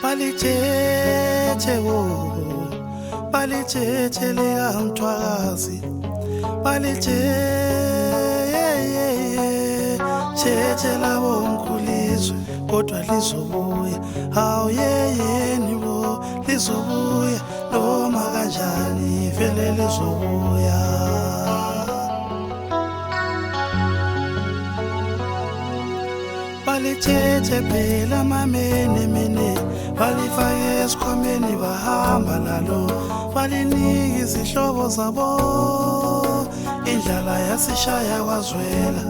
Balithethe wo, balithethe leya mthwakazi, balithethe labo mkhulizwe, kodwa lizobuya, hawu yeyeni bo, lizobuya, noma kanjani vele lizobuya. Balithethe phela mamenemene, balifake esikhwameni bahamba lalo, balinika izihlobo zabo, indlala yasishaya kwazwela,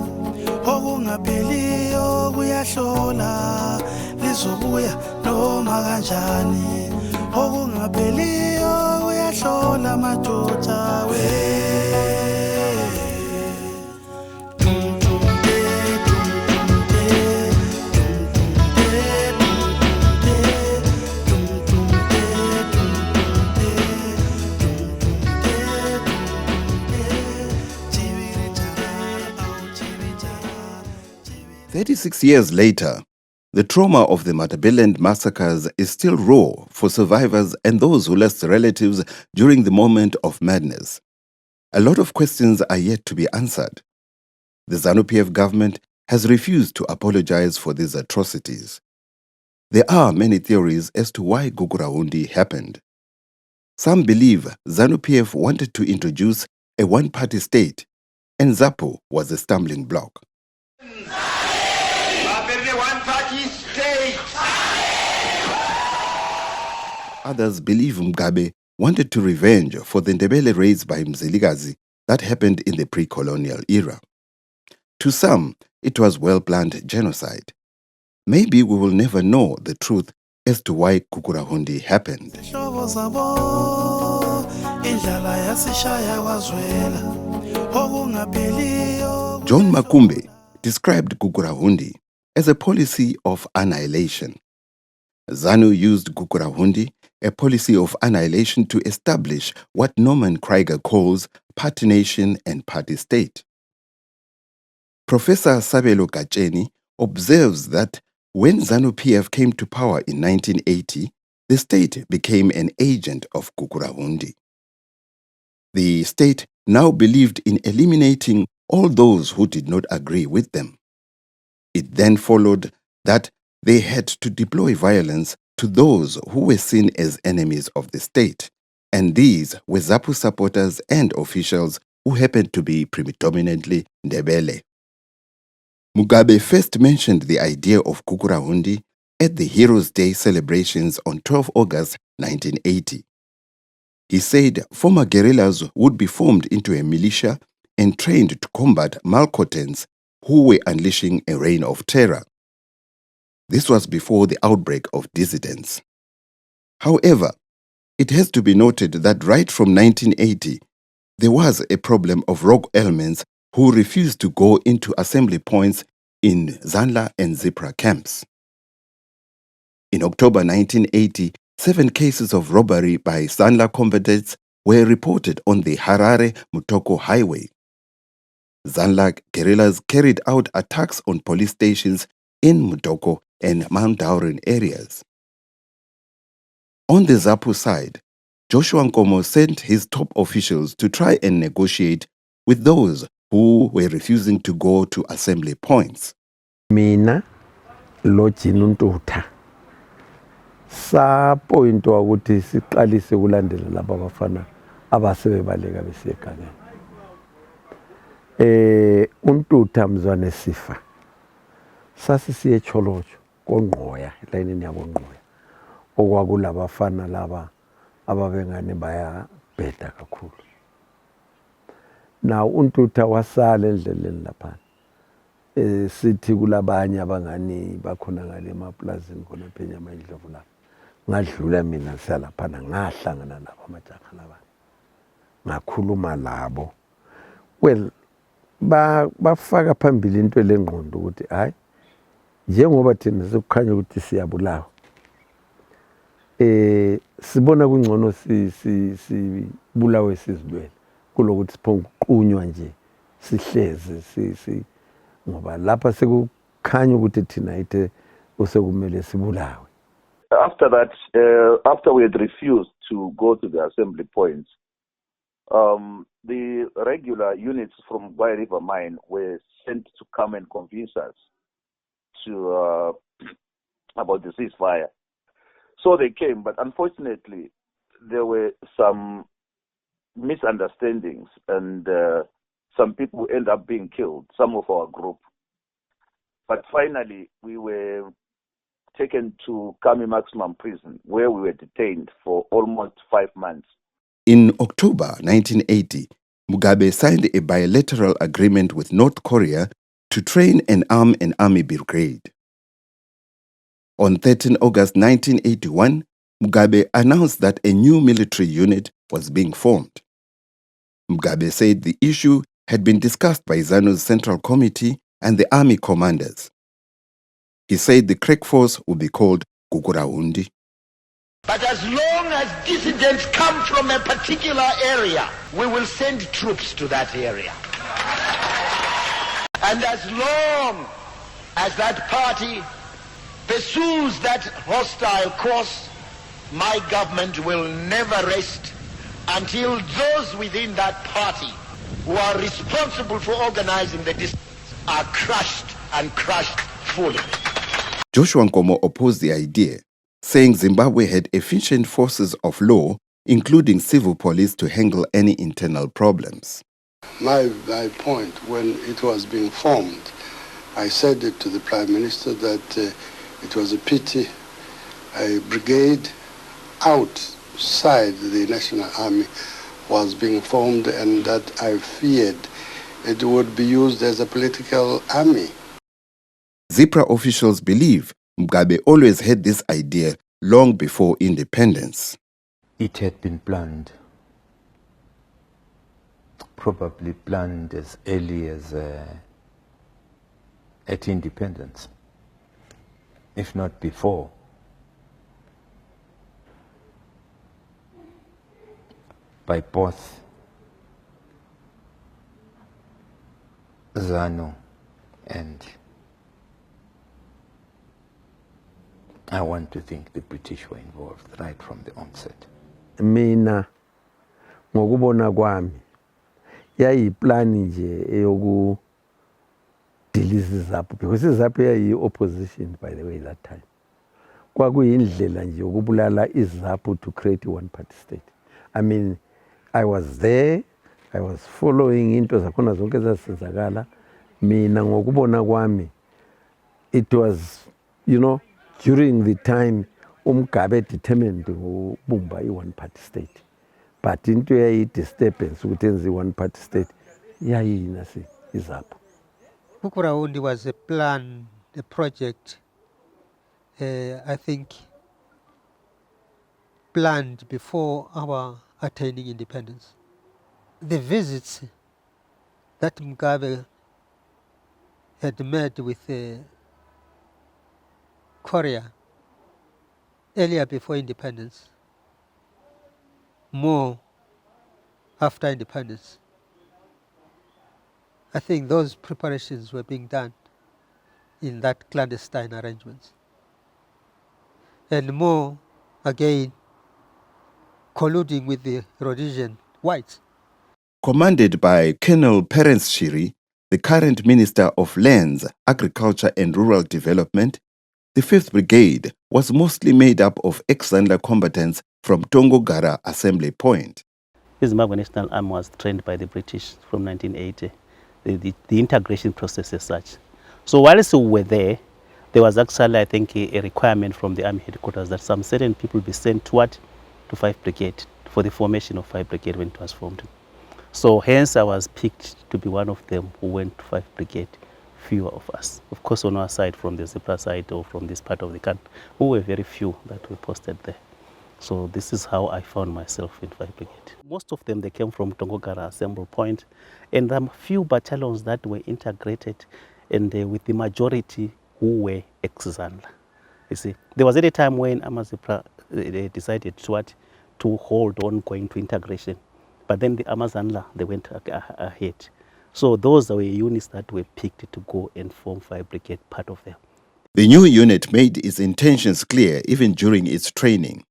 okungapheliyo kuyahlola, lizobuya noma kanjani, okungapheliyo kuyahlola madoda we. "36 years later, the trauma of the Matabeleland massacres is still raw for survivors and those who lost relatives during the moment of madness. A lot of questions are yet to be answered. The ZANU-PF government has refused to apologize for these atrocities. There are many theories as to why Gukurahundi happened. Some believe ZANU-PF wanted to introduce a one-party state, and ZAPU was a stumbling block. Others believe Mugabe wanted to revenge for the Ndebele raids by Mzilikazi that happened in the pre-colonial era. To some, it was well-planned genocide. Maybe we will never know the truth as to why Gukurahundi happened. John Makumbe described Gukurahundi as a policy of annihilation. ZANU used Gukurahundi, a policy of annihilation, to establish what Norman Krieger calls party nation and party state. Professor Sabelo Gacheni observes that when ZANU-PF came to power in 1980, the state became an agent of Gukurahundi. The state now believed in eliminating all those who did not agree with them. It then followed that they had to deploy violence to those who were seen as enemies of the state, and these were ZAPU supporters and officials who happened to be predominantly Ndebele. Mugabe first mentioned the idea of Gukurahundi at the Heroes' Day celebrations on 12 August 1980. He said former guerrillas would be formed into a militia and trained to combat malcontents who were unleashing a reign of terror. This was before the outbreak of dissidents. However, it has to be noted that right from 1980, there was a problem of rogue elements who refused to go into assembly points in Zanla and Zipra camps. In October 1980, 7 cases of robbery by Zanla combatants were reported on the Harare-Mutoko highway. Zanla guerrillas carried out attacks on police stations in Mutoko and Mount Dauren areas. On the ZAPU side, Joshua Nkomo sent his top officials to try and negotiate with those who were refusing to go to assembly points. Mina lo Jinuntuta sa point ukuthi siqalise kulandela laba bafana abasebebaleka besekane. Untutha mzwane sifa sasisiye eCholotsho koNgqoya elayinini yakoNgqoya okwakulabafana laba ababengane bayabheda kakhulu. Now uNtutha wasala endleleni lapha. Sithi kulabanye abangani bakhona ngale emaplazini khona phenya amayindlovu lapha. Ngadlula mina siyalaphana ngahlangana nabo amajaha labana. Ngakhuluma labo. Well, bafaka phambili into lengqondo ukuthi hayi njengoba thina sekukhanya ukuthi siyabulawa. Sibona kungcono sibulawe sizilwele kulokuthi siphonga uqunywa nje sihleze ngoba lapha sekukhanya ukuthi thina ite osekumele sibulawe. After that, after we had refused to go to the assembly points, the regular units from Bhalagwe River Mine were sent to come and convince us to about the ceasefire. So they came, but unfortunately, there were some misunderstandings and some people end up being killed, some of our group. But finally, we were taken to Kami Maximum Prison, where we were detained for almost 5 months. In October 1980, Mugabe signed a bilateral agreement with North Korea to train and arm an army brigade. On 13 August 1981, Mugabe announced that a new military unit was being formed. Mugabe said the issue had been discussed by ZANU's Central Committee and the army commanders. He said the crack force would be called Gukurahundi. But as long as dissidents come from a particular area, we will send troops to that area. And as long as that party pursues that hostile course, my government will never rest until those within that party who are responsible for organizing the dissidents are crushed and crushed fully. Joshua Nkomo opposed the idea, saying Zimbabwe had efficient forces of law, including civil police, to handle any internal problems. My point, when it was being formed, I said it to the Prime Minister that it was a pity a brigade outside the National Army was being formed and that I feared it would be used as a political army. ZIPRA officials believe Mugabe always had this idea long before independence. It had been planned, probably planned as early as at independence, if not before. By both ZANU and I want to think the British were involved right from the onset. Mina ngokubona kwami yayiplani nje eyoku delise izaphu because izaphu yayi opposition by the way that time. Kwakuyindlela nje yokubulala izaphu to create one party state. I mean, I was there, I was following into zakhona zonke ezasenzakala. Mina ngokubona kwami it was, you know, during the time Mugabe determined to bumba a one party state. But into a disturbance within the one party state, is up. Gukurahundi was a plan, a project, I think, planned before our attaining independence. The visits that Mugabe had made with Korea earlier before independence, more after independence. I think those preparations were being done in that clandestine arrangements. And more, again, colluding with the Rhodesian whites. Commanded by Colonel Perence Shiri, the current Minister of Lands, Agriculture and Rural Development, the 5th Brigade was mostly made up of ex-Zandla combatants from Tongogara Assembly Point. The Zimbabwe National Army was trained by the British from 1980, the integration process as such. So whilst we were there, there was actually, I think, a requirement from the Army headquarters that some certain people be sent to 5 Brigade for the formation of 5 Brigade when it was formed. So hence I was picked to be one of them who went to 5 Brigade, fewer of us. Of course, on our side, from the Zebra side or from this part of the country, we were very few that were posted there. So this is how I found myself in 5 Brigade. Most of them, they came from Tongogara Assembly Point, and there are few battalions that were integrated, and with the majority who were ex-Zanla. You see, there was at a time when Amazipra decided to hold on going to integration, but then the Amazanla, they went ahead. So those were units that were picked to go and form 5 Brigade, part of them. The new unit made its intentions clear even during its training.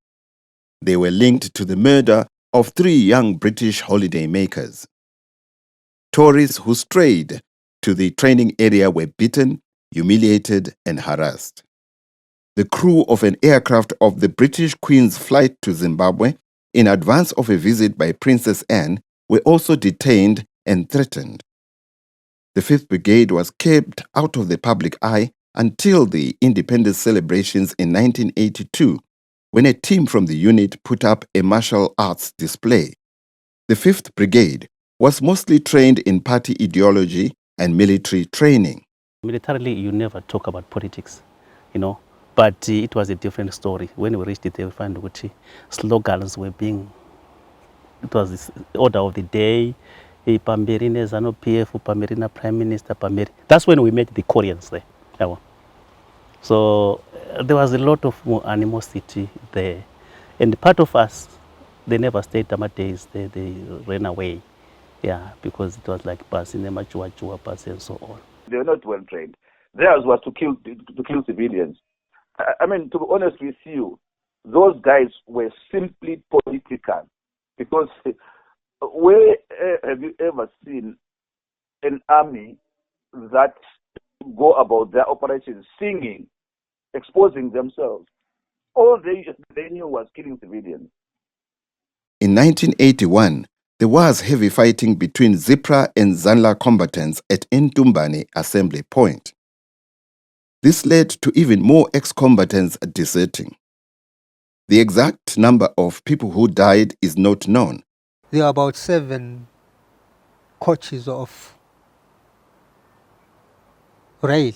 They were linked to the murder of 3 young British holidaymakers. Tourists who strayed to the training area were beaten, humiliated, and harassed. The crew of an aircraft of the British Queen's flight to Zimbabwe in advance of a visit by Princess Anne were also detained and threatened. The 5th Brigade was kept out of the public eye until the independence celebrations in 1982, when a team from the unit put up a martial arts display. The 5th Brigade was mostly trained in party ideology and military training. Militarily, you never talk about politics, but it was a different story. When we reached it, we found that slogans were being, it was this order of the day, Pamberine Zanu PF, Pamberina Prime Minister, Pamberi. That's when we met the Koreans there. So there was a lot of more animosity there. And part of us, they never stayed Tama days, they ran away. Yeah, because it was like passing the Machua pass and so on. They were not well trained. Theirs was to kill civilians. I mean, to be honest with you, those guys were simply political. Because where have you ever seen an army that go about their operations singing, exposing themselves? All they knew was killing civilians. In 1981, there was heavy fighting between Zipra and Zanla combatants at Ntumbane Assembly Point. This led to even more ex-combatants deserting. The exact number of people who died is not known. There are about 7 coaches of rail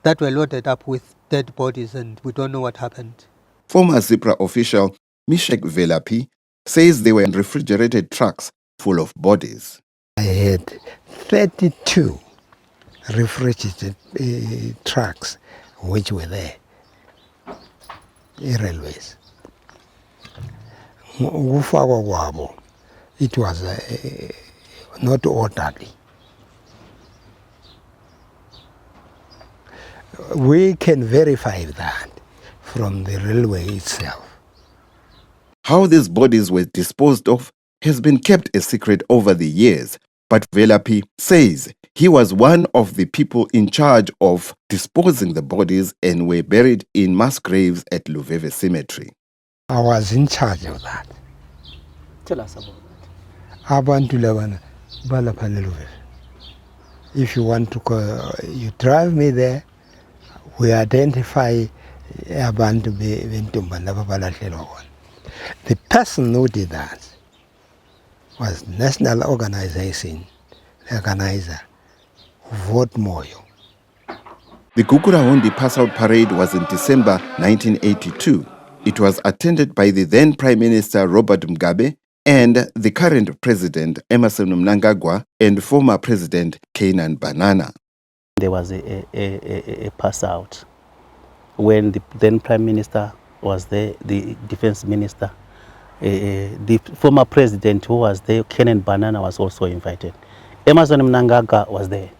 that were loaded up with dead bodies, and we don't know what happened. Former Zipra official Mishek Velapi says they were in refrigerated trucks full of bodies. I had 32 refrigerated trucks which were there in railways. It was not orderly. We can verify that from the railway itself. How these bodies were disposed of has been kept a secret over the years, but Velapi says he was one of the people in charge of disposing the bodies and were buried in mass graves at Luveve Cemetery. I was in charge of that. Tell us about that. If you want to, you drive me there, we identify abantu bentumba nababalahlewa. The person who did that was National Organization, organizer, Vote Moyo. The Gukurahundi Pass-Out Parade was in December 1982. It was attended by the then Prime Minister Robert Mugabe and the current President Emmerson Mnangagwa and former President Canaan Banana. There was a pass-out when the then Prime Minister was there, the Defense Minister, the former President who was there, Canaan Banana, was also invited. Emmerson Mnangagwa was there.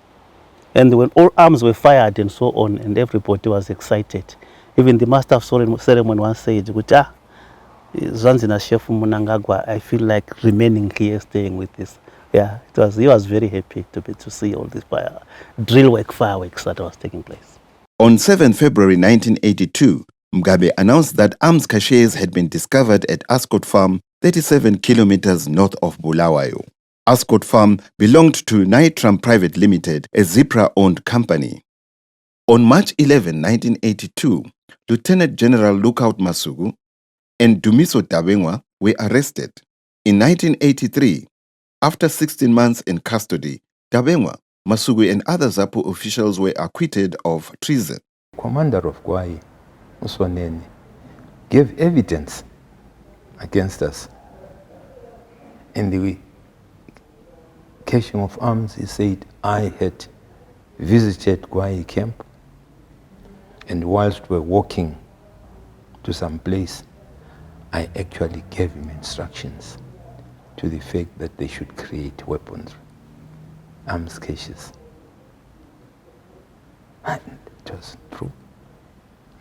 And when all arms were fired and so on, and everybody was excited, even the master of ceremony once said, Zanzina Chef Mnangagwa, I feel like remaining here, staying with this. Yeah, he was very happy to see all this fireworks that was taking place. On 7 February 1982, Mugabe announced that arms caches had been discovered at Ascot Farm, 37 kilometers north of Bulawayo. Ascot Farm belonged to Nitram Private Limited, a Zipra-owned company. On March 11, 1982, Lieutenant General Lookout Masuku and Dumiso Dabengwa were arrested. In 1983, after 16 months in custody, Dabengwa, Masuku and other ZAPU officials were acquitted of treason. Commander of Gwai, Uswaneni, gave evidence against us. In the caching of arms, he said, I had visited Gwai camp, and whilst we were walking to some place, I actually gave him instructions to the fact that they should create weapons, arms caches. And it was true.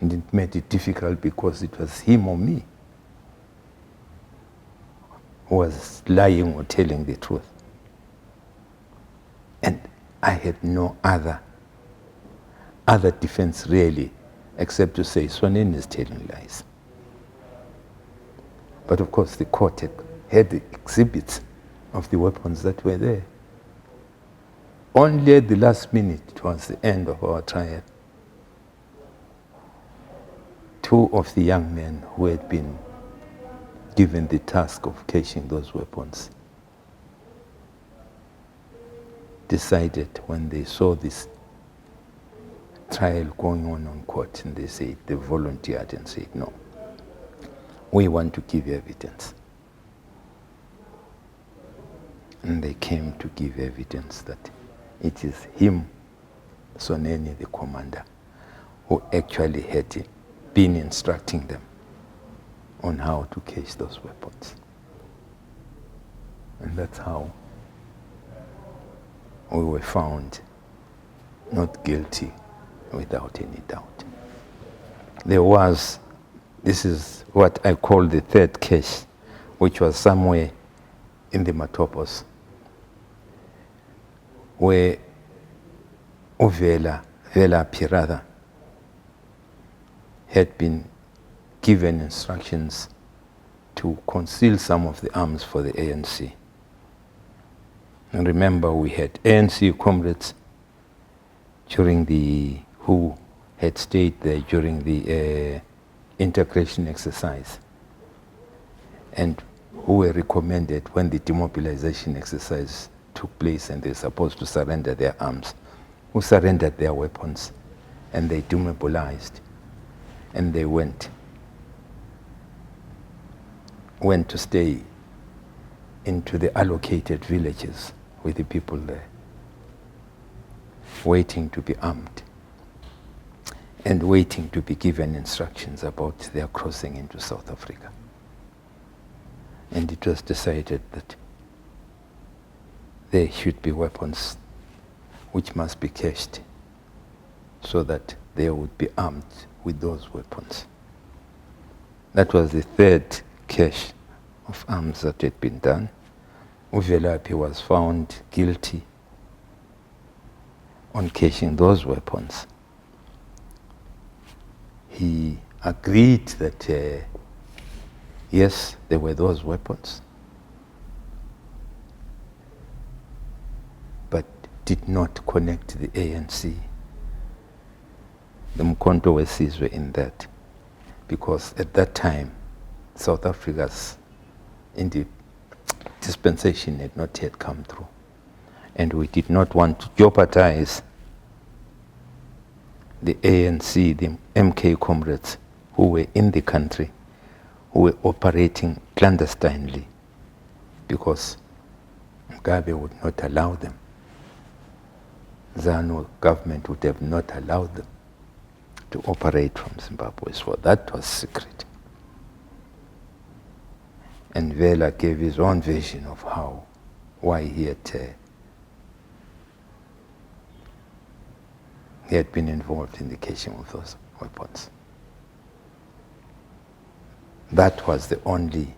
And it made it difficult because it was him or me who was lying or telling the truth. And I had no other defense really, except to say Swaneni is telling lies. But of course the court had the exhibits of the weapons that were there. Only at the last minute, towards the end of our trial, two of the young men who had been given the task of caching those weapons decided, when they saw this trial going on court, and they said, they volunteered and said, no, we want to give evidence. And they came to give evidence that it is him, Soneni, the commander, who actually had been instructing them on how to cache those weapons. And that's how we were found not guilty without any doubt. There was, this is what I call the third case, which was somewhere in the Matopos, where Vela Pirada had been given instructions to conceal some of the arms for the ANC. And remember, we had ANC comrades who had stayed there during the integration exercise, and who were recommended when the demobilization exercise took place and they were supposed to surrender their arms, who surrendered their weapons, and they demobilized, and they went to stay into the allocated villages with the people there, waiting to be armed and waiting to be given instructions about their crossing into South Africa. And it was decided that there should be weapons which must be cached so that they would be armed with those weapons. That was the third cache of arms that had been done. Uvelapi was found guilty on caching those weapons. He agreed that yes, there were those weapons, but did not connect the ANC. The Mkonto Wesis were in that, because at that time, South Africa's dispensation had not yet come through. And we did not want to jeopardize the ANC, the MK comrades who were in the country, who were operating clandestinely, because Mugabe would not allow them. ZANU government would have not allowed them to operate from Zimbabwe, so that was secret. And Vela gave his own version of why he had been involved in the caching of those weapons. That was the only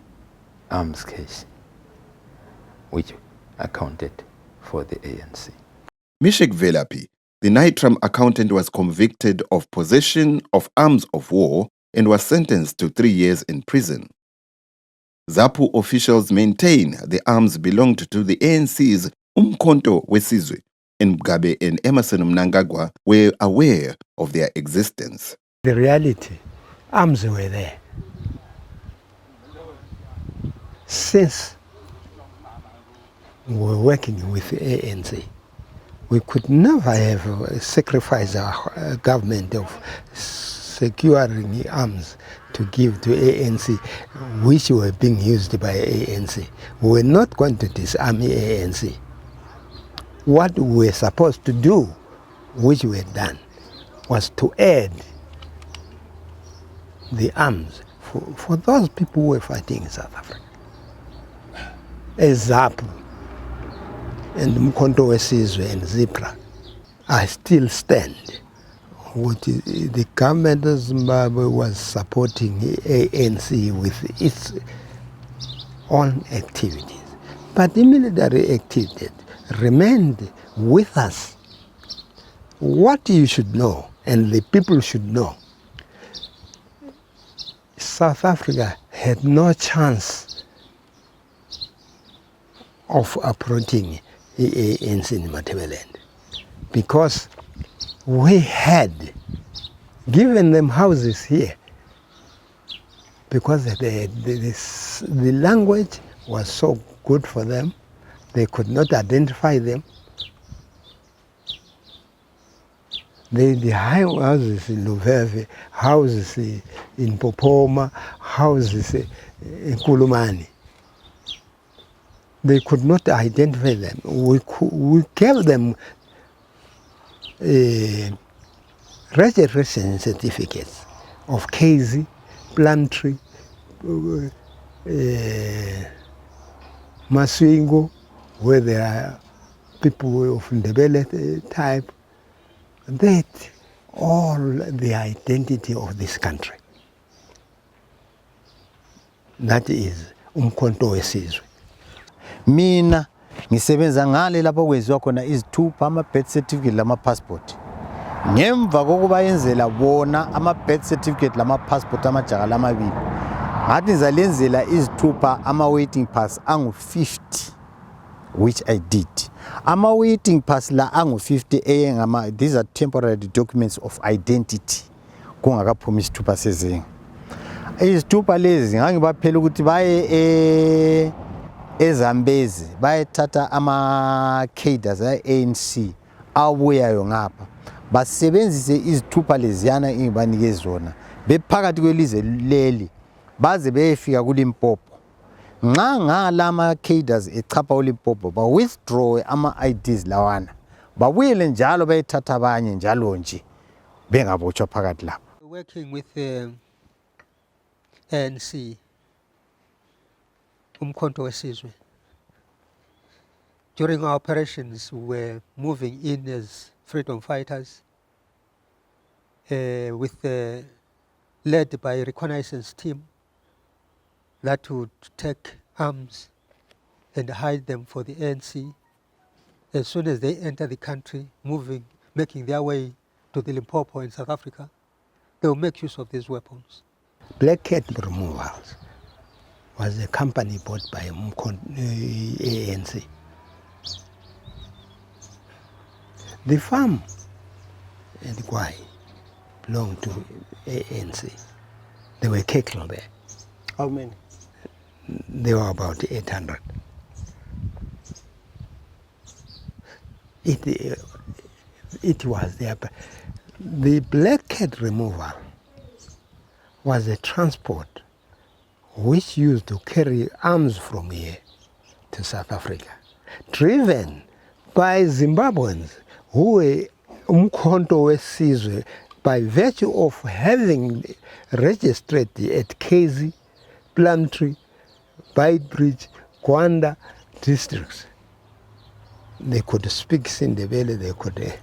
arms cache which accounted for the ANC. Mishek Velapi, the Nitram accountant, was convicted of possession of arms of war and was sentenced to 3 years in prison. ZAPU officials maintain the arms belonged to the ANC's Umkhonto Wesizwe, and Mugabe and Emerson Mnangagwa were aware of their existence. The reality, arms were there. Since we were working with the ANC, we could never have sacrificed our government of securing arms to give to ANC, which were being used by ANC. We were not going to disarm ANC. What we were supposed to do, which we had done, was to add the arms for those people who were fighting in South Africa. Example, and Umkhonto weSizwe and Zipra, I still stand. The government of Zimbabwe was supporting ANC with its own activities. But the military activities remained with us. What you should know, and the people should know, South Africa had no chance of approaching ANC in Matabeleland because we had given them houses here because the language was so good for them. They could not identify them. The high houses in Luveve, houses in Popoma, houses in Kulumani, they could not identify them. We gave them registration certificates of Casey, Plumtree, Maswingo, where there are people of Ndebele type. That all the identity of this country. That is Umkhonto weSizwe. Mina ngisebenza ngale lapho kwenziwa khona izithupha ama birth certificate lama passport. Ngemva kokuba yenzela bona ama birth certificate lama passport amajaka lamabili. Ngathi ngizalenzela izithupha ama waiting pass angu 50, which I did. Ama waiting pass la angu 50 these are temporary documents of identity. Kungakaphumi isithupha sezinga. Izithupha lezi ngangibaphela ukuthi baye eZambezi bayethatha ama cadres ANC abuyayo ngapha basebenzise izithupha leziyana engibanike zona bephakathi kwelize leli baze beyefika kuLimpopo nxa ngala ama cadres echapha uLimpopo ba withdraw ama IDs lawana babuyele njalo bayethatha abanye njalo nje bengabotshwa phakathi lapho. Working with the ANC, Umkhonto weSizwe, during our operations we were moving in as freedom fighters led by a reconnaissance team that would take arms and hide them for the ANC. As soon as they enter the country, making their way to the Limpopo in South Africa, they will make use of these weapons. Black Cat Removals was a company bought by ANC. The farm at Kwai belonged to ANC. There were cattle there. How many? There were about 800. It was there. The Black Cat Removal was a transport which used to carry arms from here to South Africa, driven by Zimbabweans who were Umkhonto weSizwe by virtue of having registered at Casey, Plumtree, Beitbridge, Kwanda districts. They could speak Sindebele, they could.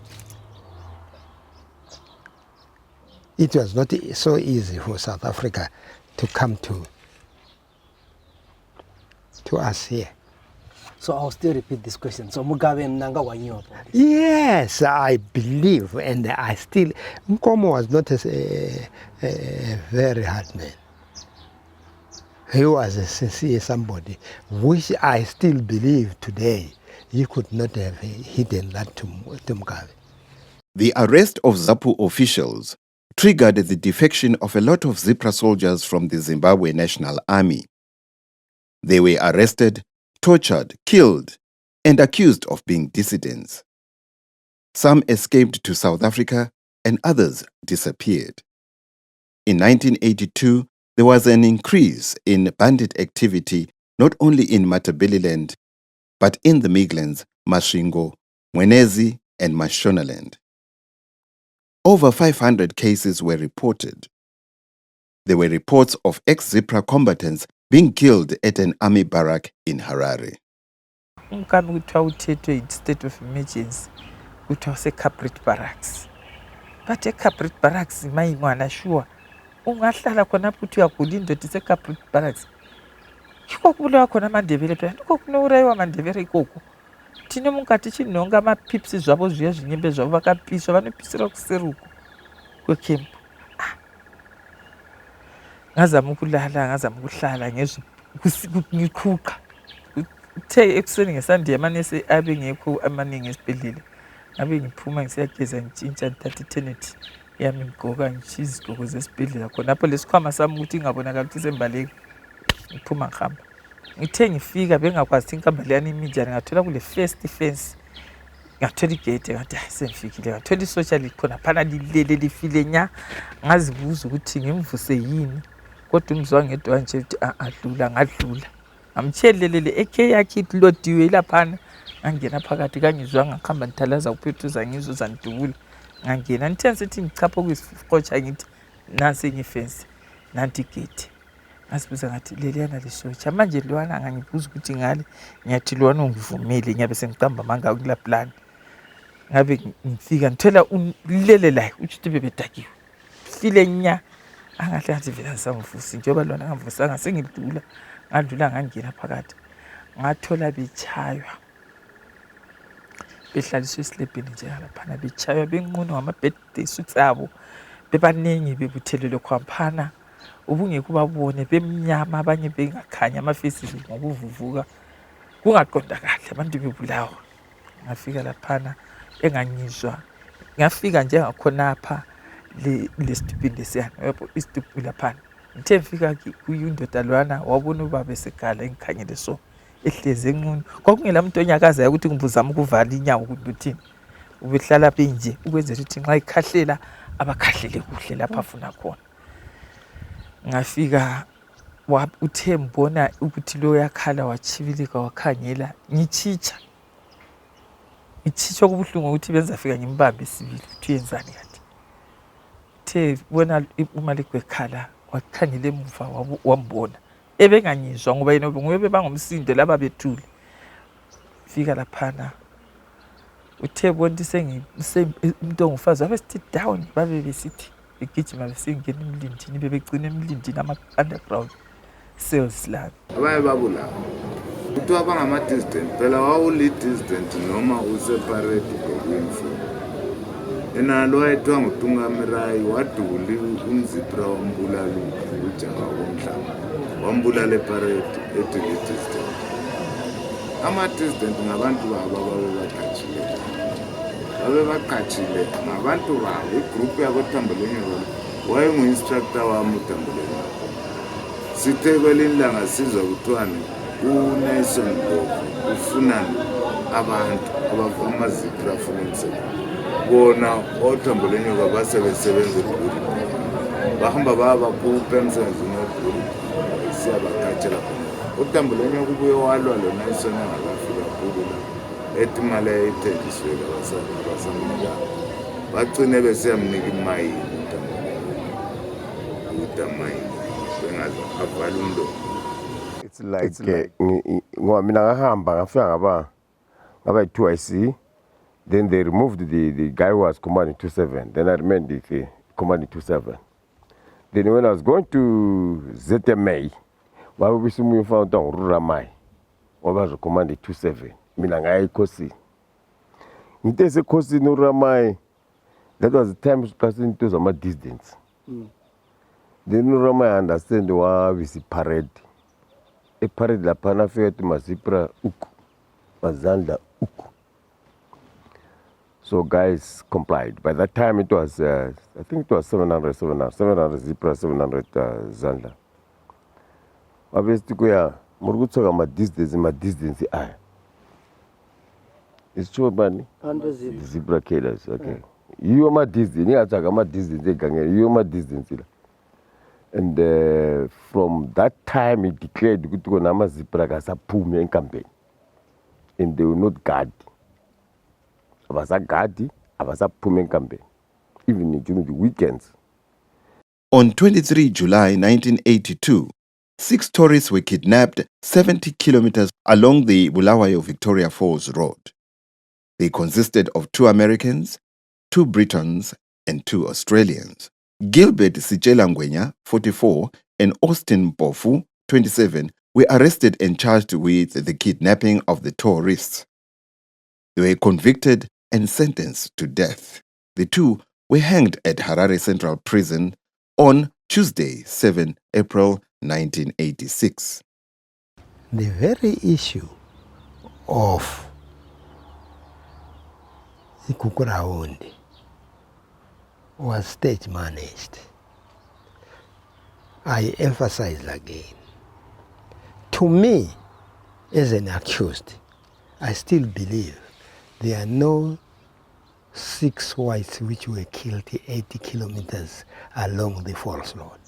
It was not so easy for South Africa to come to us here. So I'll still repeat this question. So Mugabe and Mnangagwa knew about this? Yes, I believe, and I still. Nkomo was not a very hard man. He was a sincere somebody, which I still believe today he could not have hidden that to Mugabe. The arrest of ZAPU officials triggered the defection of a lot of ZIPRA soldiers from the Zimbabwe National Army. They were arrested, tortured, killed, and accused of being dissidents. Some escaped to South Africa and others disappeared. In 1982, there was an increase in bandit activity not only in Matabeleland, but in the Midlands, Masvingo, Mwenezi, and Mashonaland. Over 500 cases were reported. There were reports of ex-ZIPRA combatants being killed at an army barrack in Harare. Umkami kuthiwa uthethwe in-state of emergency kuthiwa se-Caprit Barracks. But e-Caprit Barracks mayingwana sure ungahlala khonapho kuthi uyagula indoda ise-Caprit Barracks. Yikho kubulawa khona amandebele phela yikho kunowurayiwa amandebele ikoko. Thina mungathi chinonga amaphipsi zwabo zviya zvinyembe zvavo vakapiswa vanopisira kuseruko kwekempu. Ngazama ukulala ngazama ukuhlala ngikhuqa. Uthe ekuseni ngesandi yamanesi abe ngekho amaningi esibhedlela. Ngabe ngiphuma ngisiyageza ngitshintsha ngithatha itenet yami ngigqoka ngishiya izigqoko zesibhedlela khonapho lesikhwama sami ukuthi ingabonakala ukuthi sembaleki ngiphuma ngihamba. Ngithe ngifika bengakwazi inkamba leyani iminjani ngathola kule first fence ngathola igate ngathi sengifikile ngathola isocial khona phana lilele lifile nya ngazibuza ukuthi ngimvuse yini kodwa umzwa ngedwa nje uthi adlula ngadlula ngamtshelelele ekhe yakhe itlodiwe laphana ngangena phakathi kangizwa ngakhamba ngithalaza kuphethuza ngizwe zandubula ngangena ngithe sithi ngichapha kuyisifocha ngithi nasi ngifence nanti gate ngasibuza ngathi leliyana lisocha manje lwana ngangibuza ukuthi ngale ngiyathi lwana ungivumile ngiyabe sengiqamba manga kula plan ngabe ngifika ngithola ulele la uthi bebedakiwe file nya angahle ngathi vela sangivusi njengoba lwana ngavusanga sengidlula ngadlula ngangena phakathi ngathola bechaywa behlaliswe esilebheni nje laphana bechaywa benqono ngama-birthday suits abo bebaningi bebuthelelwe khwaphana ubungekho babone bemnyama abanye bengakhanya ama-faces ngokuvuvuka kungaqonda kahle abantu bebulawa. Ngafika laphana engangizwa ngafika nje ngakhonapha lesitupini lesiyana yabo isitupu laphana ngithe mfika kuyindoda lwana wabona ubaba esekhala engikhanyele so ehleze enqunu kwakungela muntu onyakazayo ukuthi ngibuzama ukuvala inyawo ukuthi uthini ubehlala benje ukwenzela ukuthi nxa ikhahlela abakhahlele kuhle lapha afuna khona. Ngafika uthe mbona ukuthi lo yakhala wachibilika wakhangela ngitshitsha kubuhlungu ukuthi benza fika ngimbambe sibili ukuthi yenzani kanti the bona umalekwe khala wakhangela emuva wambona ebenganyizwa ngoba yena ngobe bangomsindo laba bethule fika laphana uthe bonke umuntu ongufazi wabe sit down babe besithi begijima besingena emlindini bebegcina emlindini ama-underground cells la abaye babulawa kuthiwa bangama-dissident phela wawuli-dissident noma useparate kwimfu yena lo wayethiwa ngutungamirayi waduli umzipra wambulala ujaha komhlaba wambulala eparate edili-dissident. Ama-dissident ngabantu babo babebaqatshile ngabantu babo igroup yaboTambulenyo wayengu-instructor wami uTambulenyo. Sithe kwelinye ilanga sizwa kuthiwani uNelson Ndlovu ufunani abantu amazipra afuna umsebenzi bona oTambulenyo basebenza ebhuri bahamba babakhupha emsebenzini webhuri siyabaqatshela khona. uTambulenyo kubuye walwa loNelson angakafika kubo ethi imali eyayithenjiswele abasamnika bagcine besiyamnika imayini uTambulenyo bengaze avala umlomo. It's like ngoba mina ngahamba ngafika ngaba 2IC, then they removed the guy who was commanding 27, then I remained the commanding 27. Then when I was going to ZMA, wabisimu found on Ruramai, was commanding 27. Mina ngaya Kosi. Ngitese Kosi no Ruramai. That was the time passing to some distance. Then Ruramai understand why we see parade. A parade la pana fete masipra uku mazanda So guys complied. By that time it was, I think it was 700 zebra, 700 zandla. Obviously, we talk my distance, it's true, man. Zebra killers, okay. You are my distance, you are my distance, you are my distance. And from that time, he declared that Nama Zebra as a Pumian campaign. And they will not guard. I was a guard, I was a Pumian campaign, even during the weekends. On 23 July 1982, 6 tourists were kidnapped 70 kilometers along the Bulawayo-Victoria Falls Road. They consisted of 2 Americans, 2 Britons, and 2 Australians. Gilbert Sichelangwenya, 44, and Austin Bofu, 27, were arrested and charged with the kidnapping of the tourists. They were convicted and sentenced to death. The 2 were hanged at Harare Central Prison on Tuesday, 7 April 1986. The very issue of Gukurahundi was stage managed. I emphasize again. To me, as an accused, I still believe there are no 6 whites which were killed 80 kilometers along the falls road.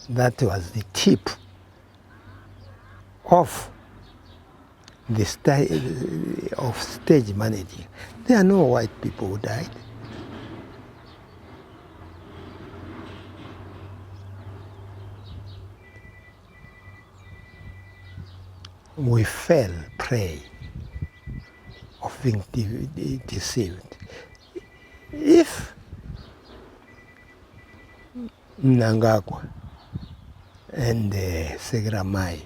That was the tip of the stage managing. There are no white people who died. We fell prey of being deceived. If Mnangagwa and Segramai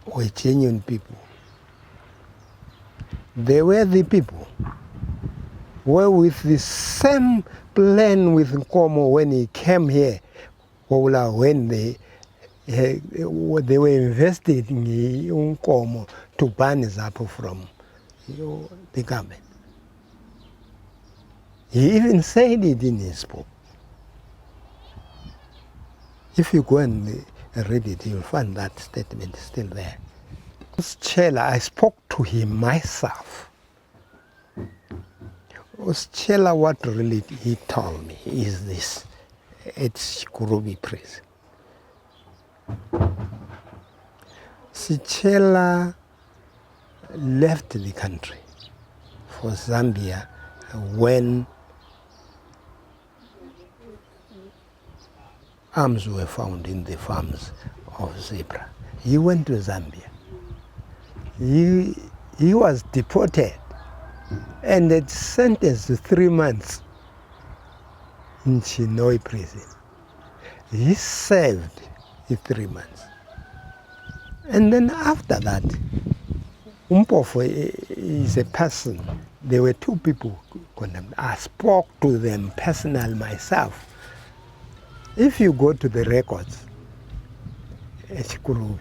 were genuine people, they were the people who were with the same plan with Nkomo when he came here, when they were investigating Nkomo to ban Zapo from the government. He even said it in his book. If you go and read it, you'll find that statement still there. Chela, I spoke to him myself. Chela, what really he told me is this: it's Kurubi prison. Sichela left the country for Zambia when arms were found in the farms of zebra. He went to Zambia. He was deported and then sentenced to 3 months in Chinoi prison. He served the 3 months. And then after that, Umpofo is a person. There were 2 people condemned. I spoke to them personally myself. If you go to the records, Chikurubi,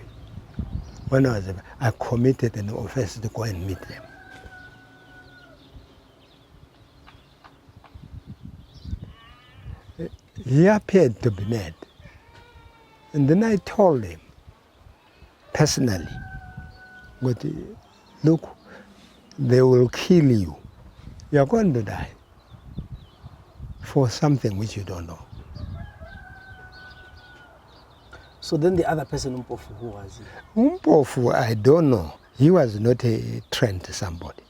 when I committed an offense to go and meet them. He appeared to be mad. And then I told him personally, but look, they will kill you. You are going to die for something which you don't know. So then the other person, Umpofu, who was he? Umpofu, I don't know. He was not a trained somebody.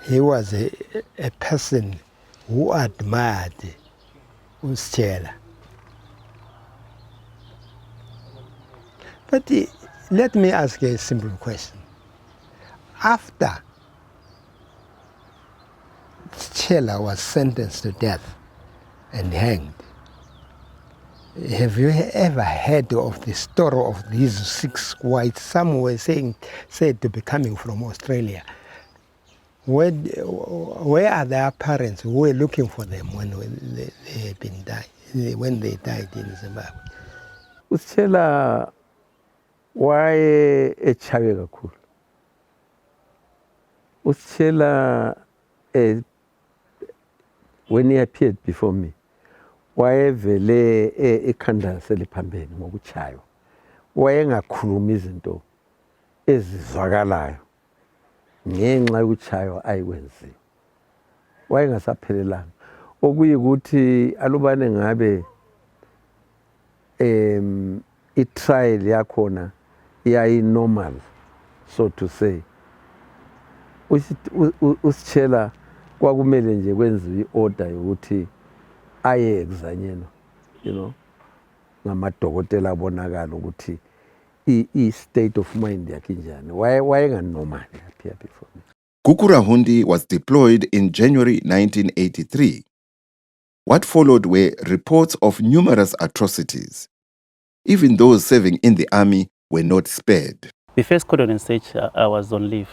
He was a person who admired Uschela. But let me ask a simple question. After Chela was sentenced to death and hanged, have you ever heard of the story of these 6 whites? Some were said to be coming from Australia. Where are their parents who were looking for them when they died in Zimbabwe? Uschela waye echawe kakhulu. Usitshela when he appeared before me, wayevele ekhanda seliphambene ngokuchaywa. Wayengakhuluma izinto ezizwakalayo ngenxa yokuchaywa ayikwenziwe. Wayengasaphelelanga. Okuyikuthi alubane ngabe i-trial yakhona yayi-normal, so to say. Usitshela kwakumele nje kwenziwe i-order yokuthi aye ekuzanyelwa, you know, ngamadokotela abonakala ukuthi i-state of mind yakhe njani. Wayenganormal appear before me. Gukurahundi was deployed in January 1983. What followed were reports of numerous atrocities. Even those serving in the army were not spared. The first cordon search, I was on leave.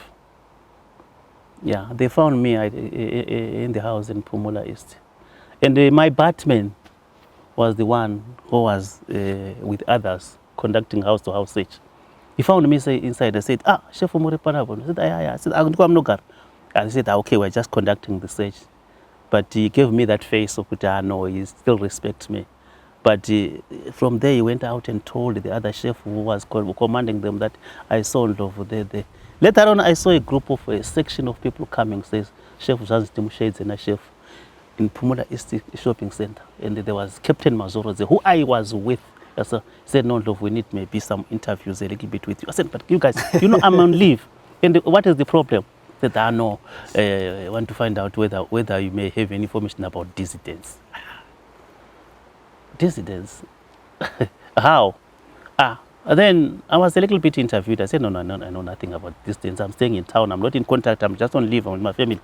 Yeah, they found me in the house in Pumula East. And my batman was the one who was with others conducting house-to-house search. He found me inside. I said, Chef Umuripanabo. I said, yeah. I said, I'm no gar. And he said, okay, we're just conducting the search. But he gave me that face of, no, he still respects me. But from there, he went out and told the other chef who was commanding them that I saw Ndlovu there. Later on, I saw a group of a section of people coming, says, Chef Zanzitim Shades and a chef in Pumula East Shopping Center. And there was Captain Mazoro there, who I was with. I said, no, Ndlovu, we need maybe some interviews a little bit with you. I said, but you guys, you know, I'm on leave. And what is the problem? I said, no, I want to find out whether you may have any information about dissidents. Dissidents? How? Then I was a little bit interviewed. I said, no, I know nothing about dissidents. I'm staying in town. I'm not in contact. I'm just on leave. I'm with my family.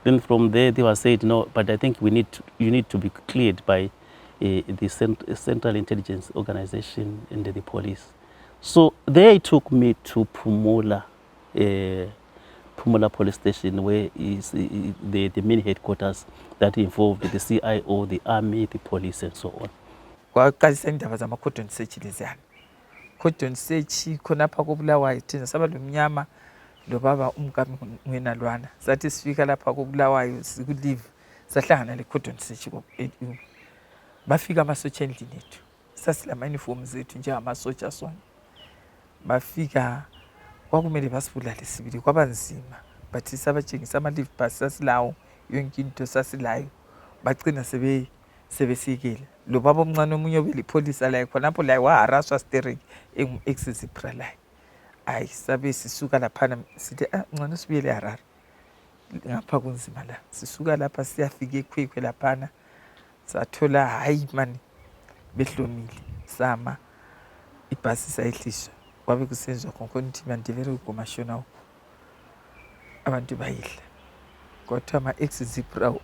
Then from there, they were said, no, but I think you need to be cleared by the Central Intelligence Organization and the police. So they took me to Pumula Police Station, where is the main headquarters that involved the CIO, the army, the police, and so on. Kwaqalisa indaba zama-cordon search leziyana. Cordon search khonapha koBulawayo thina saba lomnyama lo baba umkami ngenalwana. Sathi sifika lapha koBulawayo sikulive sahlangana le-cordon search bafika amasotsha endlini yethu. Sasilama uniform zethu njengamasotsha sonke. Bafika kwakumele basibulale sibili kwabanzima, but sabatshengisa ama-leave pass sasilawo, yonke into sasilayo. Bagcina sebesikele. Lo baba omncane omunye obelipholisa layo khonapho layo waharaswa steering ex-Zipra layo. Ayi sabe sisuka laphana sithi ngcono sibuyele eHarare ngapha kunzima la. Sisuka lapha siyafika eKwekwe laphana sathola hayi mani behlomile sama ibhasi sayihliswa. Kwabe kusenziwa konke mandivere ukomashona abantu bayidla. Kodwa ama-ex-Zipra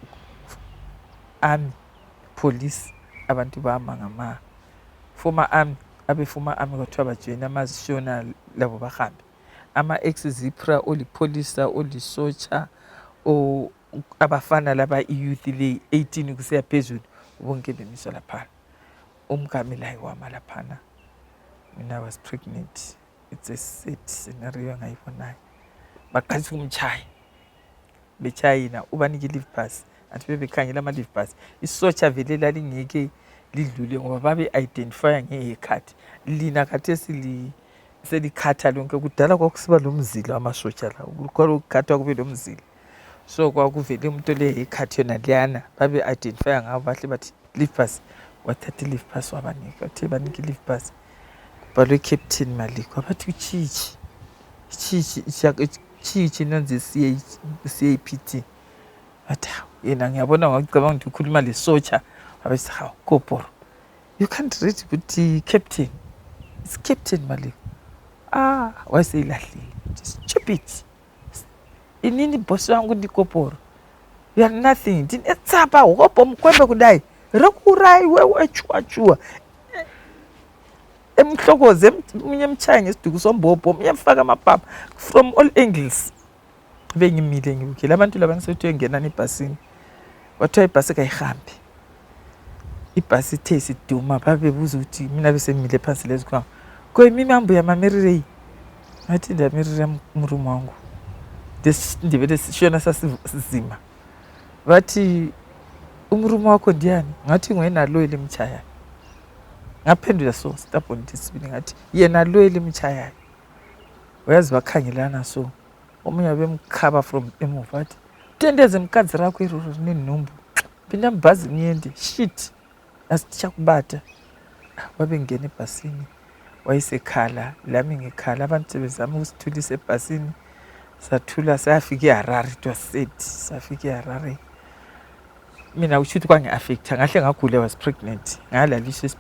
army police abantu bama ngama former army former army kwathiwa bajoyina amazishona labo bahambe. Ama-ex-Zipra olipolisa olisotsha abafana laba i-youth le 18 kusiya phezulu bonke bemiswa laphana. Umkami layo wama laphana. When I was pregnant, it's a sad scenario ngayibonayo. Baqalisa ukumchaya. Bechayina ubanike leave pass. Anti bebekhangela ama-leave pass. Isotsha vele lalingeke lidlule ngoba babe identify ngekhathi. Lina khathesi selikhatha lonke kudala kwakusiba lomzila amasotsha la. Ukukhatha kube lomzila. So kwakuvele umuntu le ikhathi yona liyana babe identify ngabo bahle bathi leave pass. Wathatha leave pass wabanika. Uthe banike leave pass. Balwe Captain Maliko abathi chichi nanzi CAPT. Athi yena ngiyabona ngicabanga ukuthi ukhuluma lesotsha abethi hawu koporo. You can't read ukuthi captain. It's Captain Maliko. Wayeseyilahlile. Stupid. Inini boss wangu ndi koporo. You are nothing. Dini etsapa hopo mkwembe kudai. Rekurai wewe chua. Emhlokoze umunye emchaya ngesiduku sombobho umunye emfaka amapapa from all angles. Bengimile ngibukela abantu laba ngisethu engena nebhasini. Wathiwa ibhasi kayihambi. Ibhasi ithe siduma babebuza ukuthi mina bese ngimile phansi lezikwa Kwa mimi mambo ya mamirire ngathi ndamirire murume wangu ndivele shona sasizima vathi umurume wakho ndiyani ngathi nguyena lo elimchayayo ngaphendula so stubborn sibili ngathi yena lo elimchayayo uyazi bakhangelana so omunye abemkhaba from emuva athi tendeze mkadzi rakho iroro rinenombo phinda mbhazi ngiyende shit asichakubata babengena ebhasini wayesekhala lami ngekhala abantu sebezama ukusithulisa ebhasini sathula sayafika eHarare. It was said safika eHarare mina ushuthi kwangi-affecta ngahle ngagula. I was pregnant ngalalisha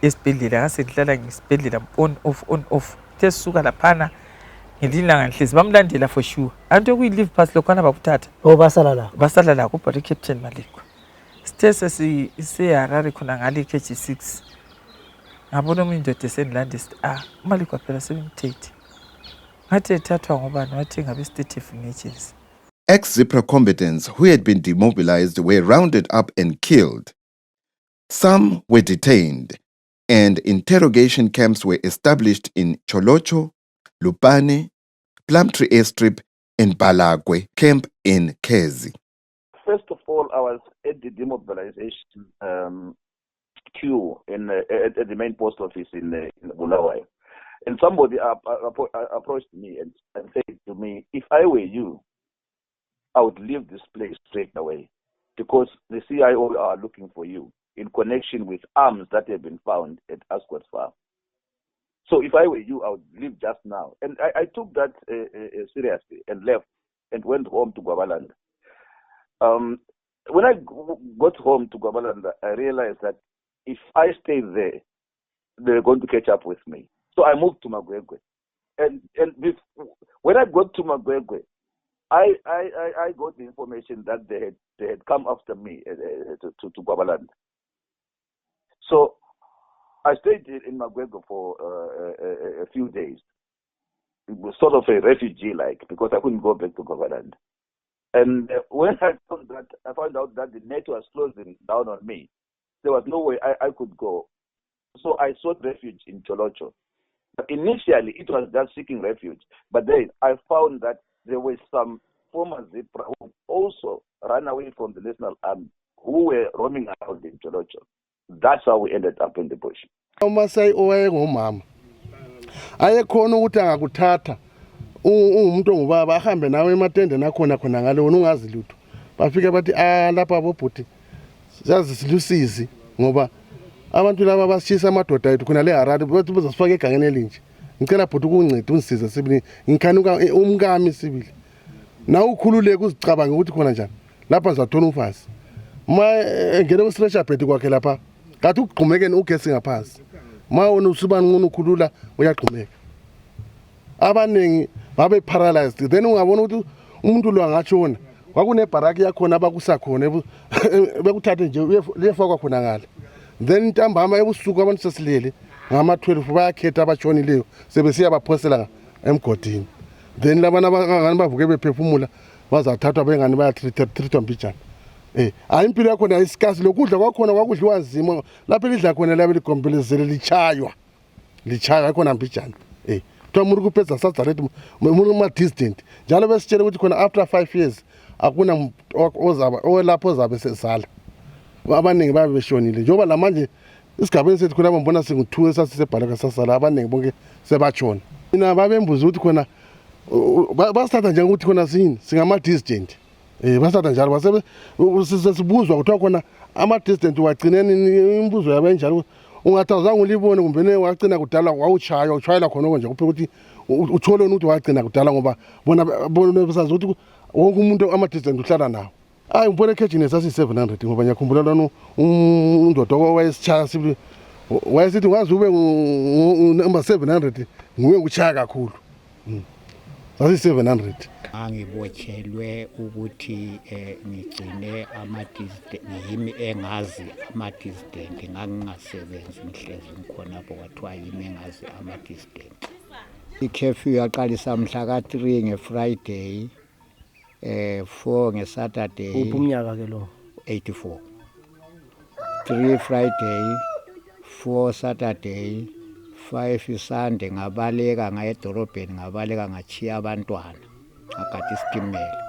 esibhedlela ngasengihlala ngisibhedlela on off tesuka laphana ngelilanga ngihlezi bamlandela for sure anto yokuyi-leave pass lokhwana bakuthatha basala la kubhari captain Malikwa sithe sesiseHarare khona ngale KG6 ngabona omunye indoda esendilande sithi uMalikwa phela sebemthethe ngathi ethathwa ngobani wathi ngabe-state of emergency. Ex-ZIPRA combatants who had been demobilized were rounded up and killed. Some were detained, and interrogation camps were established in Cholocho, Lupane, Plumtree Airstrip, and Bhalagwe camp in Kezi. First of all, I was at the demobilization queue at the main post office in Bhalagwe. And somebody approached me and said to me, if I were you, I would leave this place straight away because the CIO are looking for you in connection with arms that have been found at Asquith Farm. So if I were you, I would leave just now. And I took that seriously and left and went home to Gwabalanda. When I got home to Gwabalanda, I realized that if I stay there, they're going to catch up with me. So I moved to Magwegwe. And when I got to Magwegwe, I got the information that they had come after me to Gwabalanda. So I stayed in Magwegwe for a few days. It was sort of a refugee-like because I couldn't go back to Gwabalanda. And when I found out that the net was closing down on me, there was no way I could go. So I sought refuge in Cholocho. But initially, it was just seeking refuge. But then I found that there were some former ZIPRA who also ran away from the National Army who were roaming around in Cholocho. That's how we ended up in the bush. uMasai owayengumama ayekhona ukuthi angakuthatha umuntu ongubaba ahambe nawe ematende nakhona khona ngale wona ungazi lutho bafika bathi lapha bobhuti yazi silusizi ngoba abantu laba basishisa amadoda ethu khona le Harare bathi bazosifaka egangeni elinje ngicela bhuti ukunceda ungisize sibili ngikhanuka umkami sibili na ukhululeke uzicabanga ukuthi khona njani lapha zathola umfazi ma ngene ku-stretcher bed kwakhe lapha kathi ugqumekeni ugesi ngaphansi ma wona usibani ngona ukhulula uyagqumeka abaningi babe paralyzed then ungabona ukuthi umuntu lo angatshona kwakunebharaki yakhona abakusakhona bekuthathe nje uyefakwa khona ngale then intambama ebusuku abantu sesilele ngama-12 bayakhetha abatshonileyo sebesiya baphosela emgodini then labana abangani bavuke bephefumula bazathathwa bengani bayatreatwa mbijana hayi impilo yakhona ayisikasi lokudla kwakhona kwakudliwa nzima lapho elidla khona labe ligombelezele lichaya khona mbijana kuthiwa muri kupedza sazarethi muri ma-distant njalo besitshele ukuthi khona after 5 years akuna olapho ozabe sesala abaningi babe beshonile njengoba lamanje isigabeni sethu khona bambona singu-2 esasisebhaleka sasala abaningi bonke sebatshona mina babembuza ukuthi khona basithatha njengokuthi khona singama-distant basathatha njalo sesibuzwa kuthiwa khona ama-distant wagcineni imbuzo yabe njalo ungathi awuzange ulibone kumbene wagcina kudala wawutshayela khonoko nje kuphela ukuthi uthole ukuthi wagcina kudala ngoba bona besazi ukuthi wonke umuntu ama-distant uhlala nawo hayi ngibona ekhejini esasi-700 ngoba ngiyakhumbula lana undoda owayesitshaya sibili wayesithi ngazi ube number 700 nguye ngutshaya kakhulu sasi-700 angibotshelwe ukuthi ngigcine yimi engazi ama-dissident ngangingasebenzi ngihlezi ngikhonapho kwathiwa yimi engazi ama-dissident ikhefu yaqalisa mhla ka-3 nge-Friday 4 nge-Saturday uphi umnyaka ke lo 84 3 Friday 4 Saturday 5 isande ngabaleka ngaya edorobheni ngabaleka ngachiya abantwana ngagada isitimela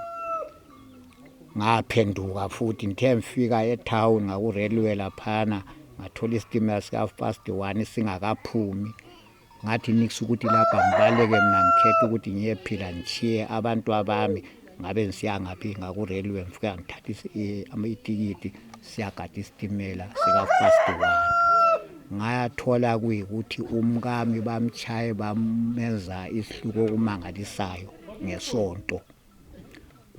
ngaphenduka futhi ngithe ngifika etown ngaku-railway laphana ngathola isitimela sika-1:30 singakaphumi ngathi nix ukuthi lapha ngibaleke mina ngikhetha ukuthi ngiyephila ngichiye abantu abami ngabe ngisiya ngaphi ngaku-railway ngifika ngithatha itikiti siyagada isitimela sika-1:30 ngayathola kuyikuthi umkami bamchaye bamenza isihluko okumangalisayo ngesonto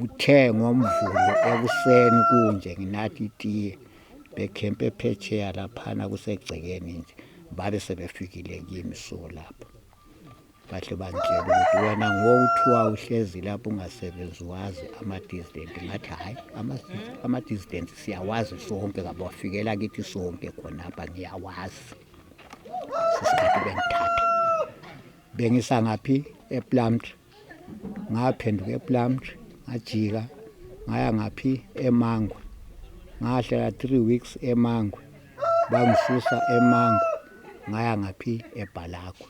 uthe ngomvulo ekuseni kunje nginathi itiye bekhempe phetsheya laphana kusegcekeni nje babe sebefikile kimi so lapho bahle bangitshela ukuthi wena ngokuthiwa uhlezi lapho ungasebenzi wazi ama-dissident ngathi hhayi ama-dissident siyawazi sonke kabafikela kithi sonke khonapha ngiyawazi sisikhathi bengithatha bengisa ngaphi ePlumtree ngaphenduka ePlumtree ngajika ngaya ngaphi eMangwe ngahlala 3 weeks eMangwe bangisusa eMangwe ngaya ngaphi eBhalagwe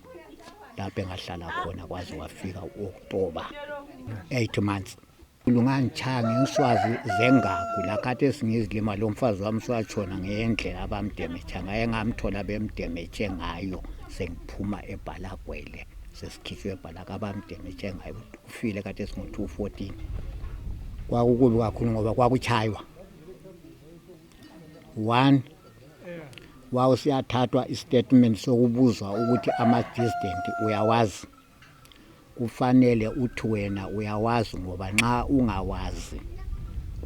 lapho engahlala khona kwaze wafika u-October 8 months ulungangitshaya ngeswazi zengagu lakhathi esingizilima lo mfazi wami swatshona ngendlela abamdemecha ngaye ngamthola bemdemeche ngayo sengiphuma eBhalagwele sesikhishwe eBhalagwe abamdemeche ngayo ufile kade singu-214 kwakukubi kakhulu ngoba kwakuchaywa 1 wawusiyathathwa istatement sokubuzwa ukuthi ama-dissident uyawazi kufanele uthi wena uyawazi ngoba nxa ungawazi